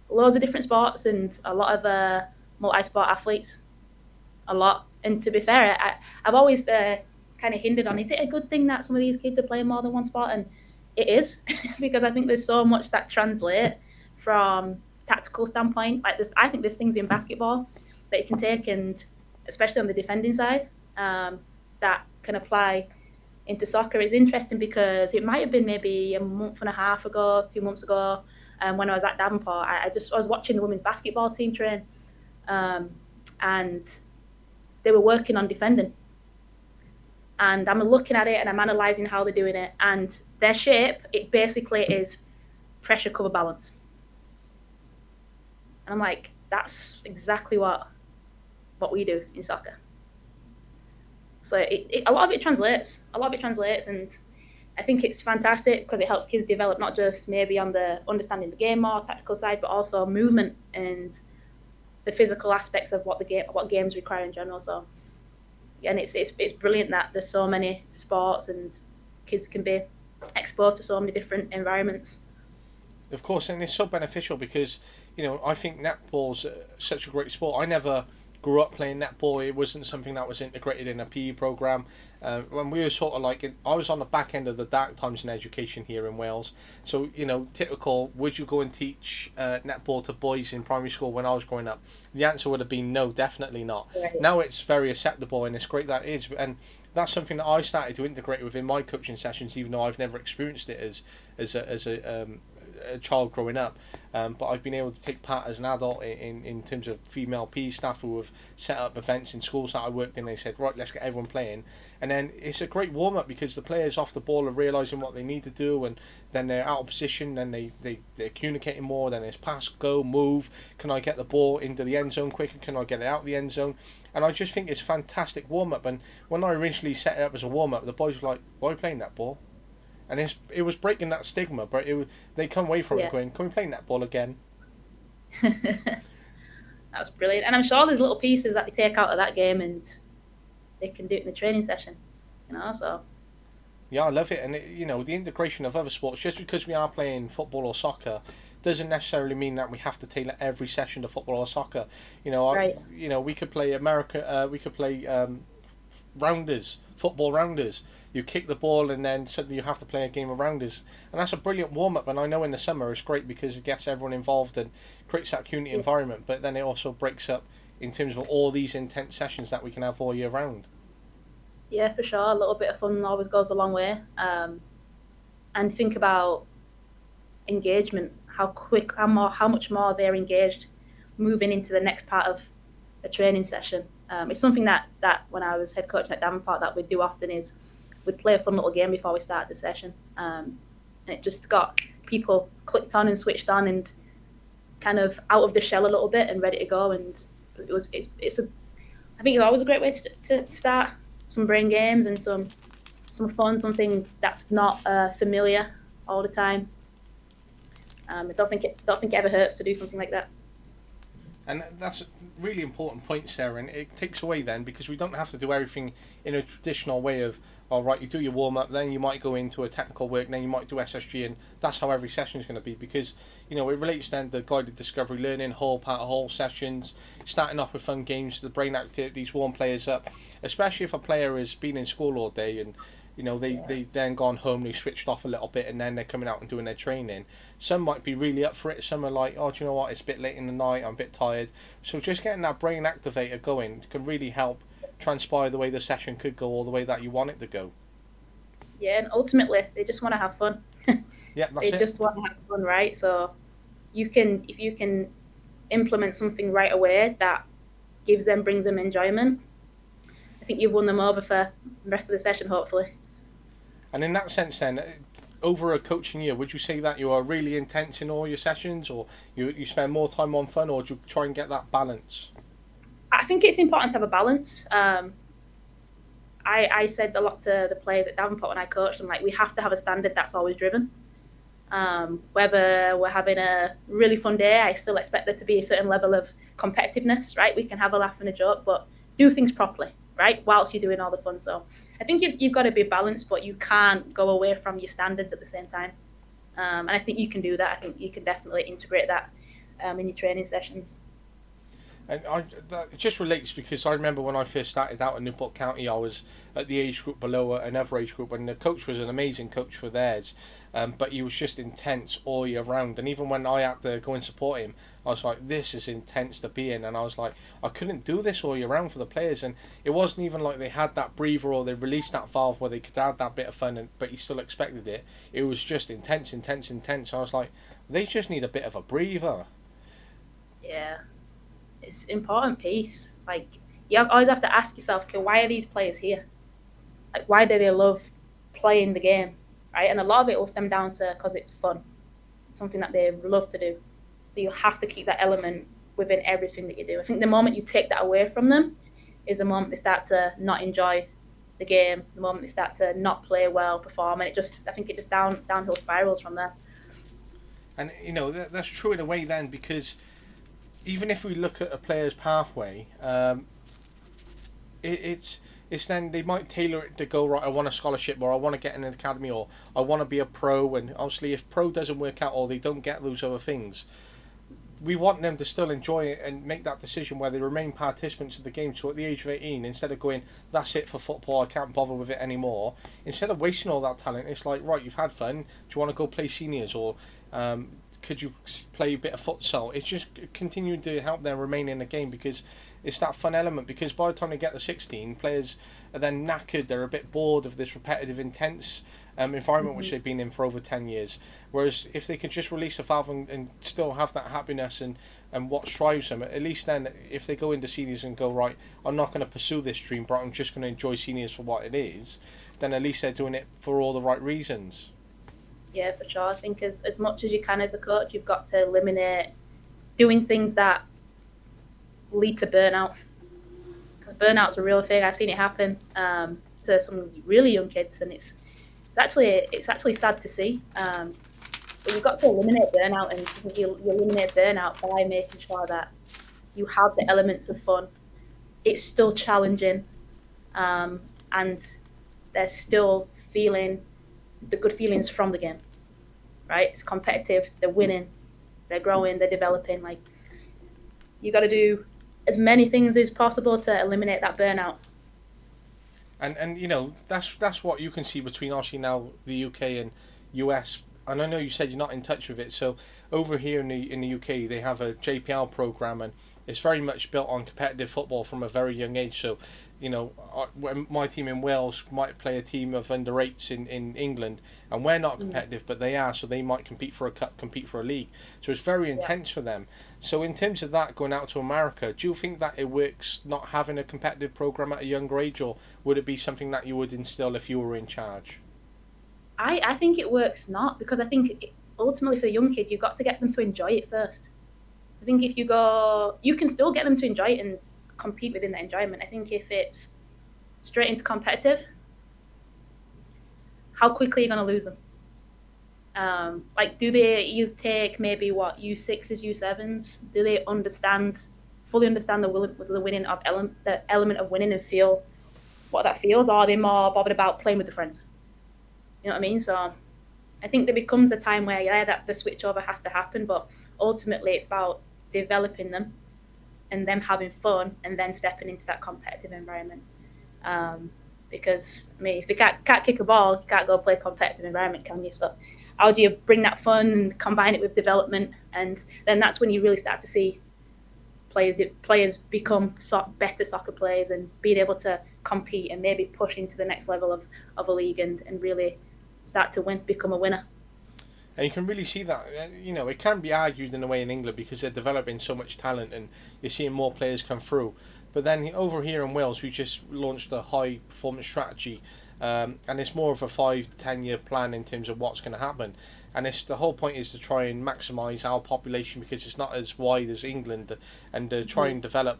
loads of different sports and a lot of multi-sport athletes. A lot. And to be fair, I've always kind of hindered on, is it a good thing that some of these kids are playing more than one sport? And it is, because I think there's so much that translate from tactical standpoint. Like I think there's things in basketball that you can take, and especially on the defending side, that can apply into soccer. It's interesting because it might have been maybe a month and a half ago, 2 months ago, when I was at Davenport. I was watching the women's basketball team train, um, and they were working on defending. And I'm looking at it and I'm analysing how they're doing it. And their shape, it basically is pressure cover balance. And I'm like, that's exactly what we do in soccer. So a lot of it translates. A lot of it translates, and I think it's fantastic because it helps kids develop not just maybe on the understanding the game more tactical side, but also movement and the physical aspects of what games require in general. So yeah, and it's brilliant that there's so many sports and kids can be exposed to so many different environments. Of course, and it's so beneficial because I think netball's such a great sport. I never grew up playing netball. It wasn't something that was integrated in a PE program. When we were sort of I was on the back end of the dark times in education here in Wales. So typical. Would you go and teach netball to boys in primary school when I was growing up? The answer would have been no, definitely not. Right. Now it's very acceptable and it's great that it is. And that's something that I started to integrate within my coaching sessions, even though I've never experienced it as a child growing up, but I've been able to take part as an adult in terms of female PE staff who have set up events in schools that I worked in. They said, right, let's get everyone playing, and then it's a great warm up because the players off the ball are realising what they need to do, and then they're out of position, then they're communicating more. Then it's pass, go, move. Can I get the ball into the end zone quicker? Can I get it out of the end zone? And I just think it's fantastic warm up. And when I originally set it up as a warm up, the boys were like, "Why are you playing that ball?" And it was breaking that stigma, but they come away from it going, "Can we play netball again?" That's brilliant, and I'm sure there's little pieces that they take out of that game and they can do it in the training session. So Yeah, I love it, and the integration of other sports. Just because we are playing football or soccer, doesn't necessarily mean that we have to tailor every session to football or soccer. Right. We could play we could play rounders, football rounders. You kick the ball and then suddenly you have to play a game of rounders, and that's a brilliant warm up. And I know in the summer it's great because it gets everyone involved and creates that community environment. But then it also breaks up in terms of all these intense sessions that we can have all year round. Yeah, for sure. A little bit of fun always goes a long way. And think about engagement, how much more they're engaged moving into the next part of a training session. It's something that when I was head coach at Davenport that we'd do often is we'd play a fun little game before we started the session. And it just got people clicked on and switched on and kind of out of the shell a little bit and ready to go. And I think it's always a great way to start some brain games and some fun, something that's not familiar all the time. I don't think it ever hurts to do something like that. And that's really important points there, and it takes away then because we don't have to do everything in a traditional way of, all right, you do your warm up, then you might go into a technical work, then you might do SSG, and that's how every session is going to be because it relates then to guided discovery learning, whole part of whole sessions, starting off with fun games, the brain activities, warm players up, especially if a player has been in school all day and they've then gone home, they switched off a little bit, and then they're coming out and doing their training. Some might be really up for it. Some are like, oh, do you know what? It's a bit late in the night. I'm a bit tired. So just getting that brain activator going can really help transpire the way the session could go or the way that you want it to go. Yeah, and ultimately they just want to have fun. Yeah, that's it. They just want to have fun, right? So if you can implement something right away that brings them enjoyment, I think you've won them over for the rest of the session, hopefully. And in that sense then, over a coaching year, would you say that you are really intense in all your sessions, or you spend more time on fun, or do you try and get that balance? I think it's important to have a balance. I said a lot to the players at Davenport when I coached them, like, we have to have a standard that's always driven. Whether we're having a really fun day, I still expect there to be a certain level of competitiveness, right? We can have a laugh and a joke, but do things properly, right? Whilst you're doing all the fun. So I think you've got to be balanced, but you can't go away from your standards at the same time. And I think you can do that. I think you can definitely integrate that in your training sessions. And that just relates because I remember when I first started out in Newport County, I was at the age group below another age group, and the coach was an amazing coach for theirs, but he was just intense all year round. And even when I had to go and support him, I was like, this is intense to be in. And I was like, I couldn't do this all year round for the players. And it wasn't even like they had that breather or they released that valve where they could have that bit of fun, but he still expected it. It was just intense. I was like, they just need a bit of a breather. Yeah. It's an important piece. Like, you always have to ask yourself, okay, why are these players here? Like, why do they love playing the game, right? And a lot of it will stem down to because it's fun, something that they love to do. So you have to keep that element within everything that you do. I think the moment you take that away from them is the moment they start to not enjoy the game, the moment they start to not play well, perform, and I think it just downhill spirals from there. And that's true in a way then, because even if we look at a player's pathway, it's then they might tailor it to go right. I want a scholarship, or I want to get in an academy, or I want to be a pro. And obviously, if pro doesn't work out, or they don't get those other things, we want them to still enjoy it and make that decision where they remain participants of the game. So at the age of 18, instead of going, that's it for football, I can't bother with it anymore, instead of wasting all that talent, it's like, right, you've had fun, do you want to go play seniors, or could you play a bit of futsal? It's just continuing to help them remain in the game, because it's that fun element. Because by the time they get to 16, players are then knackered, they're a bit bored of this repetitive, intense environment which they've been in for over 10 years. Whereas if they could just release the valve and still have that happiness and what drives them, at least then if they go into seniors and go, right, I'm not going to pursue this dream, but I'm just going to enjoy seniors for what it is, then at least they're doing it for all the right reasons. Yeah, for sure. I think as much as you can as a coach, you've got to eliminate doing things that lead to burnout. Because burnout's a real thing. I've seen it happen to some really young kids, and it's actually sad to see. But you've got to eliminate burnout, and you eliminate burnout by making sure that you have the elements of fun. It's still challenging, and they're still feeling the good feelings from the game, right? It's competitive. They're winning. They're growing. They're developing. Like, you got to do as many things as possible to eliminate that burnout. And you know, that's what you can see between obviously now the UK and US. And I know you said you're not in touch with it. So over here in the UK, they have a JPL program, and it's very much built on competitive football from a very young age. So, you know, when my team in Wales might play a team of under eights in England, and we're not competitive, but they are, so they might compete for a cup, compete for a league. So it's very intense for them. So in terms of that, going out to America, do you think that it works not having a competitive program at a younger age, or would it be something that you would instill if you were in charge? I think it works not, because I think ultimately for the young kid, you've got to get them to enjoy it first. I think if you go, you can still get them to enjoy it and compete within that enjoyment. I think if it's straight into competitive, how quickly are you going to lose them? Like, do they, you take maybe what, U6s, U7s? Do they fully understand the winning of the element of winning and feel what that feels? Or are they more bothered about playing with the friends? You know what I mean? So I think there becomes a time where, yeah, that the switch over has to happen, but ultimately it's about developing them and them having fun and then stepping into that competitive environment. Because, I mean, if they can't kick a ball, you can't go play a competitive environment, can you? So how do you bring that fun and combine it with development? And then that's when you really start to see players become better soccer players and being able to compete and maybe push into the next level of a league and really start to become a winner. And you can really see that, you know, it can be argued in a way in England because they're developing so much talent and you're seeing more players come through. But then over here in Wales, we just launched a high performance strategy, and it's more of a 5 to 10 year plan in terms of what's going to happen. And it's the whole point is to try and maximise our population because it's not as wide as England, and to try and develop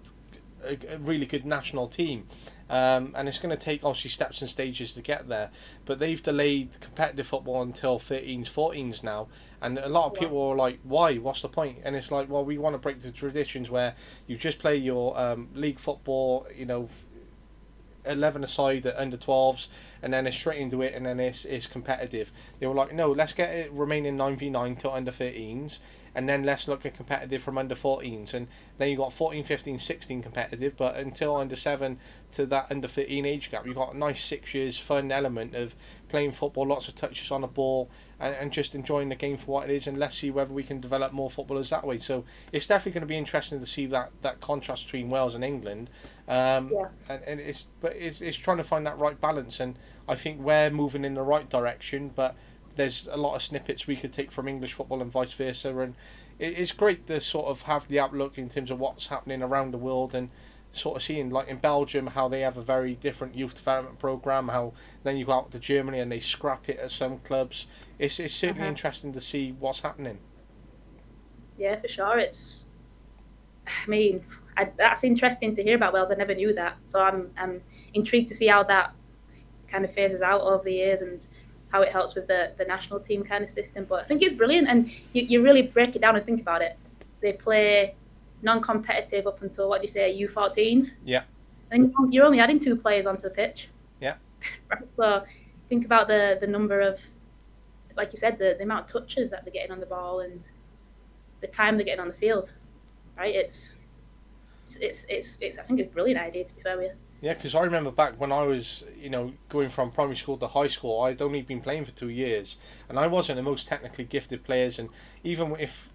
a really good national team. And it's going to take obviously steps and stages to get there, but they've delayed competitive football until 13s, 14s now, and a lot of people are like, why, what's the point? And it's like, well, we want to break the traditions where you just play your league football, you know, 11 aside at under 12s, and then it's straight into it, and then it's competitive. They were like, no, let's get it remaining 9v9 till under 13s, and then let's look at competitive from under 14s, and then you got 14, 15, 16 competitive, but until under 7 to that under 13 age gap, you got a nice 6 years fun element of playing football, lots of touches on the ball, and just enjoying the game for what it is, and let's see whether we can develop more footballers that way. So it's definitely going to be interesting to see that contrast between Wales and England, and it's trying to find that right balance, and I think we're moving in the right direction, but there's a lot of snippets we could take from English football and vice versa, and it's great to sort of have the outlook in terms of what's happening around the world, and sort of seeing, like in Belgium, how they have a very different youth development program, how then you go out to Germany and they scrap it at some clubs. It's certainly interesting to see what's happening. Yeah, for sure. That's interesting to hear about Wales. I never knew that, so I'm intrigued to see how that kind of phases out over the years and how it helps with the national team kind of system. But I think it's brilliant, and you really break it down and think about it. They play non-competitive up until what do you say, U14s, Yeah, and you're only adding 2 players onto the pitch, yeah. right? So think about the number of, like you said, the amount of touches that they're getting on the ball and the time they're getting on the field, right? It's I think it's a brilliant idea, to be fair with you. Yeah, because I remember back when I was, going from primary school to high school, I'd only been playing for 2 years, and I wasn't the most technically gifted players. And even if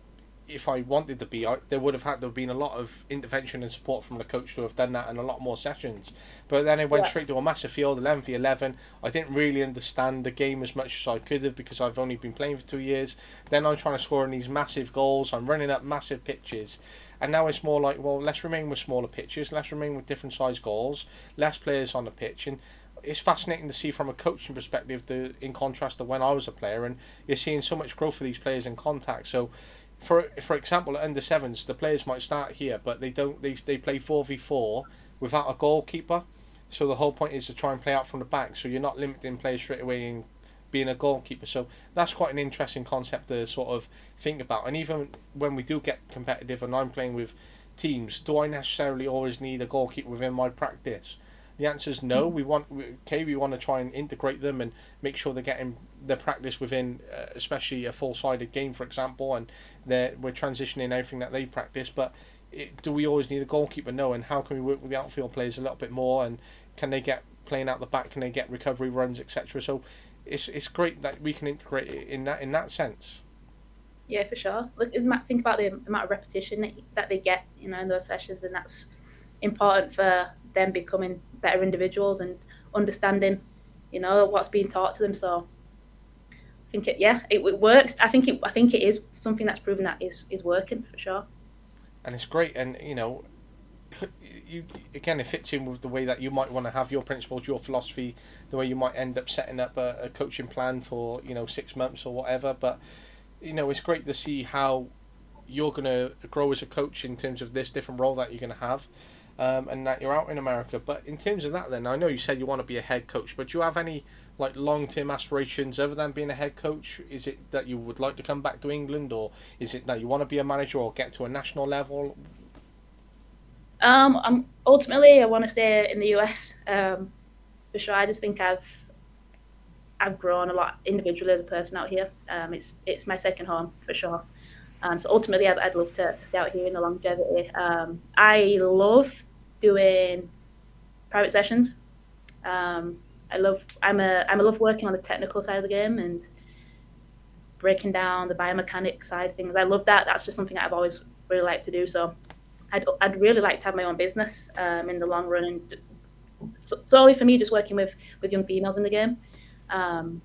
I wanted to be, there would have had to have been a lot of intervention and support from the coach to have done that and a lot more sessions. But then I went Yeah, straight to a massive field, 11v11. I didn't really understand the game as much as I could have because I've only been playing for 2 years. Then I'm trying to score in these massive goals. I'm running up massive pitches. And now it's more like, well, let's remain with smaller pitches. Let's remain with different size goals. Less players on the pitch. And it's fascinating to see from a coaching perspective, in contrast to when I was a player. And you're seeing so much growth for these players in contact. So for example, at under sevens, the players might start here, but they don't. They play 4v4 without a goalkeeper. So the whole point is to try and play out from the back. So you're not limiting players straight away in being a goalkeeper. So that's quite an interesting concept to sort of think about. And even when we do get competitive, and I'm playing with teams, do I necessarily always need a goalkeeper within my practice? The answer is no. We want to try and integrate them and make sure they're getting their practice within, especially a full-sided game, for example, and we're transitioning everything that they practice. But do we always need a goalkeeper? No. And how can we work with the outfield players a little bit more? And can they get playing out the back? Can they get recovery runs, etc.? So it's great that we can integrate it in that sense. yeah, for sure. Look, think about the amount of repetition that they get, in those sessions, and that's important for them becoming better individuals and understanding, what's being taught to them. So I think it works. I think it is something that's proven that is working for sure. And it's great. And you again, it fits in with the way that you might want to have your principles, your philosophy, the way you might end up setting up a coaching plan for 6 months or whatever. But it's great to see how you're going to grow as a coach in terms of this different role that you're going to have, and that you're out in America. But in terms of that, then I know you said you want to be a head coach, but do you have any like long-term aspirations other than being a head coach? Is it that you would like to come back to England, or is it that you want to be a manager or get to a national level? I'm ultimately I want to stay in the US, for sure. I just think I've grown a lot individually as a person out here. It's my second home for sure. So ultimately, I'd love to stay out here in the longevity. I love doing private sessions. I love working on the technical side of the game and breaking down the biomechanics side of things. I love that. That's just something that I've always really liked to do. So I'd really like to have my own business, in the long run, and solely for me, just working with young females in the game, um,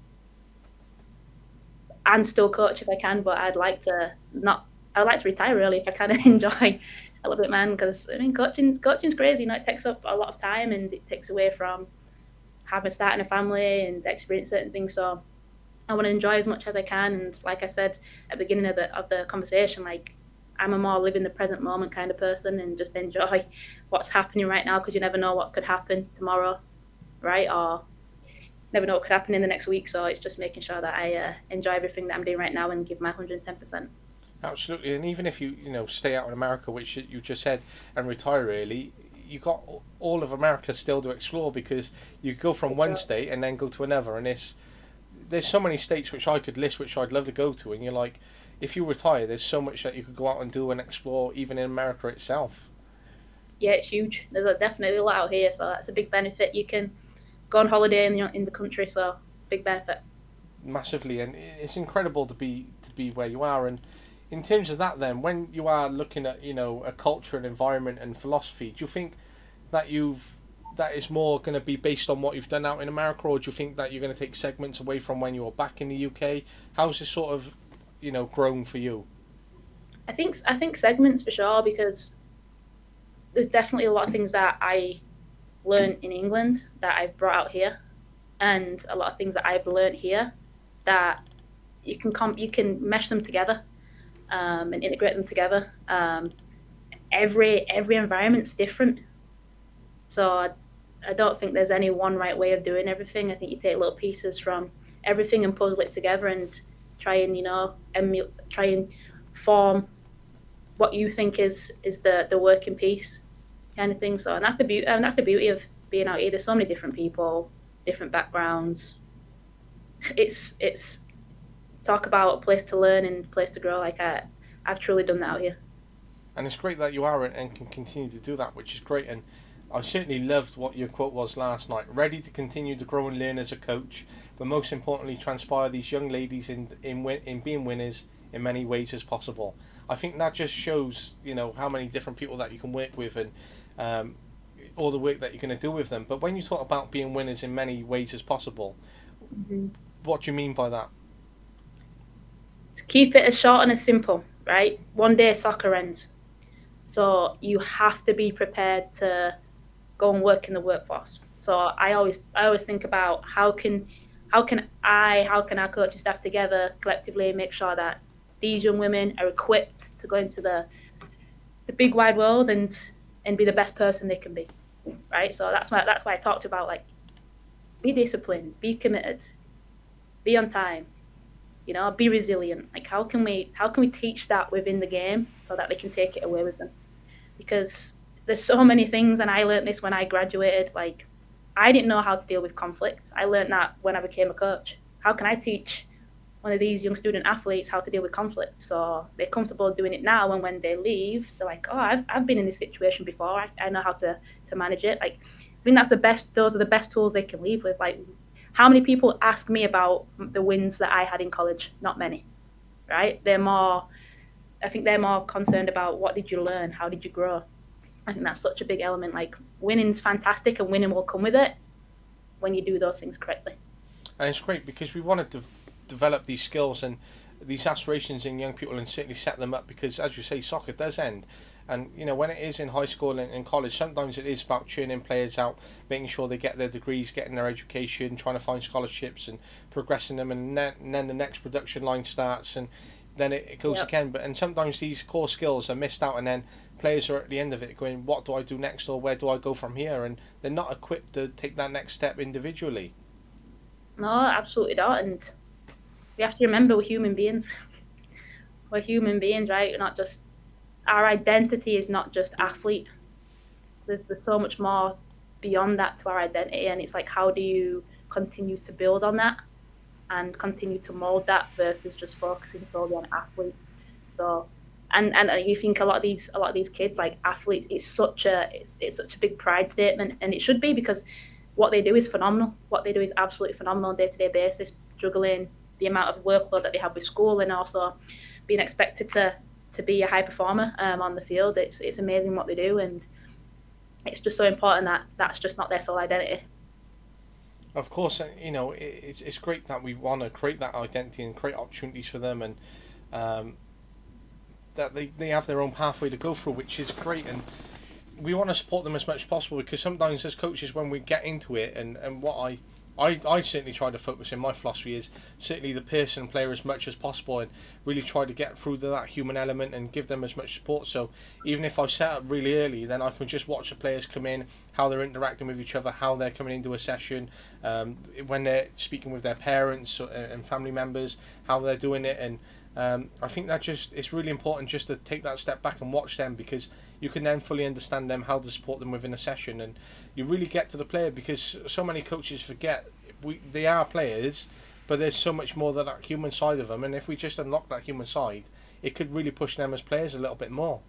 and still coach if I can. But I'd like to not. I'd like to retire early if I can and enjoy a little bit, man. Because I mean, coaching's crazy. It takes up a lot of time and it takes away from having starting a family and experience certain things. So I want to enjoy as much as I can. And like I said at the beginning of the conversation, like I'm a more live in the present moment kind of person and just enjoy what's happening right now, because you never know what could happen tomorrow, right? Or never know what could happen in the next week. So it's just making sure that I enjoy everything that I'm doing right now and give my 110%. Absolutely. And even if you stay out in America, which you just said, and retire early, you got all of America still to explore, because you go from one state and then go to another, and there's so many states which I could list which I'd love to go to, and you're like, if you retire, there's so much that you could go out and do and explore, even in America itself. Yeah, it's huge. There's definitely a lot out here, so that's a big benefit. You can go on holiday in the country, so big benefit. Massively, and it's incredible to be where you are. And in terms of that, then, when you are looking at a culture and environment and philosophy, do you think that that is more going to be based on what you've done out in America, or do you think that you're going to take segments away from when you were back in the UK? How's this sort of grown for you? I think segments for sure, because there's definitely a lot of things that I learned in England that I've brought out here, and a lot of things that I've learned here that you can mesh them together, and integrate them together. Every environment's different, so I don't think there's any one right way of doing everything. I think you take little pieces from everything and puzzle it together and try and try and form what you think is the working piece kind of thing. So, and that's the beauty of being out here. There's so many different people, different backgrounds. It's talk about a place to learn and a place to grow. Like I've truly done that out here. And it's great that you are and can continue to do that, which is great. And I certainly loved what your quote was last night. Ready to continue to grow and learn as a coach, but most importantly, transpire these young ladies in being winners in many ways as possible. I think that just shows, how many different people that you can work with and all the work that you're going to do with them. But when you talk about being winners in many ways as possible, Mm-hmm. what do you mean by that? To keep it as short and as simple, right? One day soccer ends, so you have to be prepared to go and work in the workforce. So I always think about how can our coaching staff together collectively make sure that these young women are equipped to go into the big wide world and be the best person they can be, right? So that's why I talked about, like, be disciplined, be committed, be on time, be resilient. Like, how can we teach that within the game so that they can take it away with them? Because there's so many things, and I learned this when I graduated. Like, I didn't know how to deal with conflict. I learned that when I became a coach. How can I teach one of these young student athletes how to deal with conflict so they're comfortable doing it now, and when they leave they're like, oh, I've been in this situation before. I know how to manage it. Like, I think those are the best tools they can leave with. Like, how many people ask me about the wins that I had in college? Not many, right? I think they're more concerned about, what did you learn, how did you grow? I think that's such a big element. Like, winning's fantastic, and winning will come with it when you do those things correctly. And it's great because we want to develop these skills and these aspirations in young people and certainly set them up, because, as you say, soccer does end. And when it is in high school and in college, sometimes it is about churning players out, making sure they get their degrees, getting their education, trying to find scholarships and progressing them, and then the next production line starts, and then it goes Yep. again. And sometimes these core skills are missed out, and then players are at the end of it going, what do I do next, or where do I go from here? And they're not equipped to take that next step individually. No, absolutely not. And we have to remember, we're human beings. We're human beings, right? We're not just Our identity is not just athlete. There's so much more beyond that to our identity, and it's like, how do you continue to build on that and continue to mold that versus just focusing solely on athlete? So, and you think a lot of these kids, like athletes, it's such a big pride statement, and it should be, because what they do is phenomenal. What they do is absolutely phenomenal on a day-to-day basis, juggling the amount of workload that they have with school, and also being expected to be a high performer on the field. It's amazing what they do, and it's just so important that that's just not their sole identity. Of course, it's great that we want to create that identity and create opportunities for them, and um, that they have their own pathway to go through, which is great. And we want to support them as much as possible, because sometimes as coaches, when we get into it, and what I certainly try to focus in my philosophy is certainly the person and player as much as possible, and really try to get through that human element and give them as much support. So even if I've set up really early, then I can just watch the players come in, how they're interacting with each other, how they're coming into a session, when they're speaking with their parents and family members, how they're doing it. And I think that it's really important just to take that step back and watch them, because you can then fully understand them, how to support them within a session, and you really get to the player, because so many coaches forget they are players, but there's so much more than that human side of them, and if we just unlock that human side, it could really push them as players a little bit more.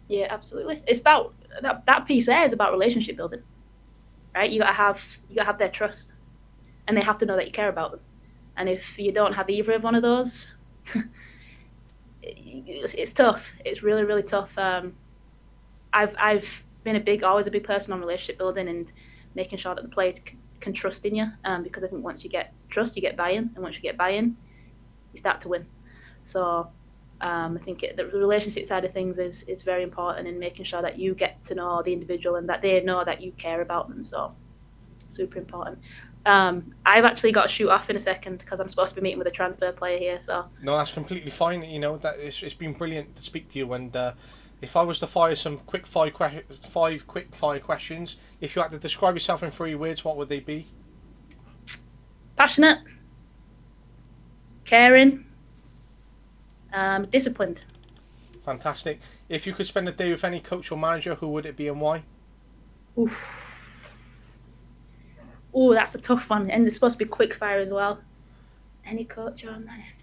Yeah, absolutely. It's about that piece there is about relationship building, right? You gotta have their trust, and they have to know that you care about them. And if you don't have either of one of those, it's tough. It's really, really tough. I've been always a big person on relationship building and making sure that the player can trust in you. Because I think once you get trust, you get buy-in, and once you get buy-in, you start to win. So I think the relationship side of things is very important in making sure that you get to know the individual and that they know that you care about them. So super important. I've actually got to shoot off in a second because I'm supposed to be meeting with a transfer player here. So No, that's completely fine. That it's been brilliant to speak to you. And if I was to fire some five quick fire questions, if you had to describe yourself in 3 words, what would they be? passionate, caring, disciplined. Fantastic. If you could spend a day with any coach or manager, who would it be and why? Oof. Oh, that's a tough one, and it's supposed to be quick fire as well. Any coach or manager?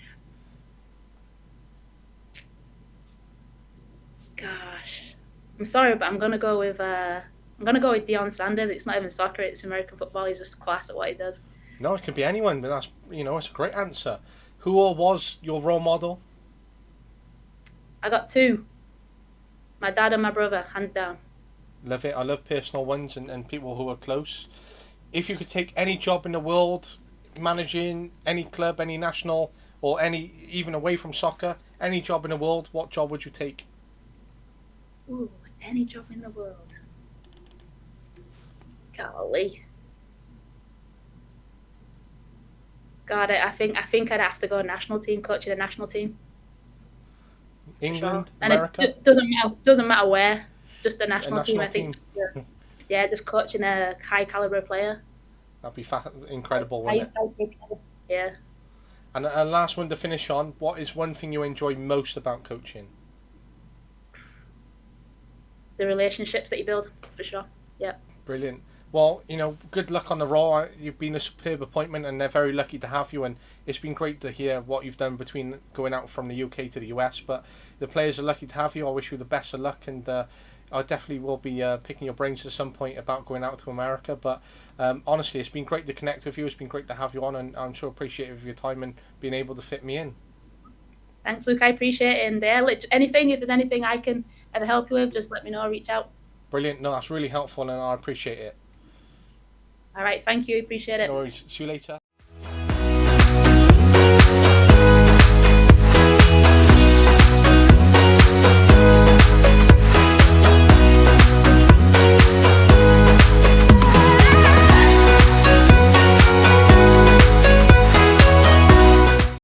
Gosh, I'm sorry, but I'm gonna go with Deion Sanders. It's not even soccer; it's American football. He's just class at what he does. No, it could be anyone, but that's it's a great answer. Who or was your role model? I got two: my dad and my brother, hands down. Love it. I love personal ones and people who are close. If you could take any job in the world, managing any club, any national, or any even away from soccer, any job in the world, what job would you take? Ooh, any job in the world. Golly. God, I think I'd have to go national team, coaching a national team. England, Sure. And America, it doesn't matter where, just a a national team. national I think, team. yeah, just coaching a high caliber player. That'd be incredible, wouldn't Highest it? caliber player. Yeah, And a last one to finish on. What is one thing you enjoy most about coaching? the relationships that you build, for sure. Yeah. Brilliant. Well, good luck on the role. You've been a superb appointment, and they're very lucky to have you. And it's been great to hear what you've done between going out from the UK to the US. But the players are lucky to have you. I wish you the best of luck, and I definitely will be picking your brains at some point about going out to America. But honestly, it's been great to connect with you. It's been great to have you on, and I'm so appreciative of your time and being able to fit me in. Thanks, Luke. I appreciate it. And if there's anything I can ever help you with, just let me know. Reach out. Brilliant. No, that's really helpful, and I appreciate it. All right. Thank you. Appreciate it. No worries. See you later.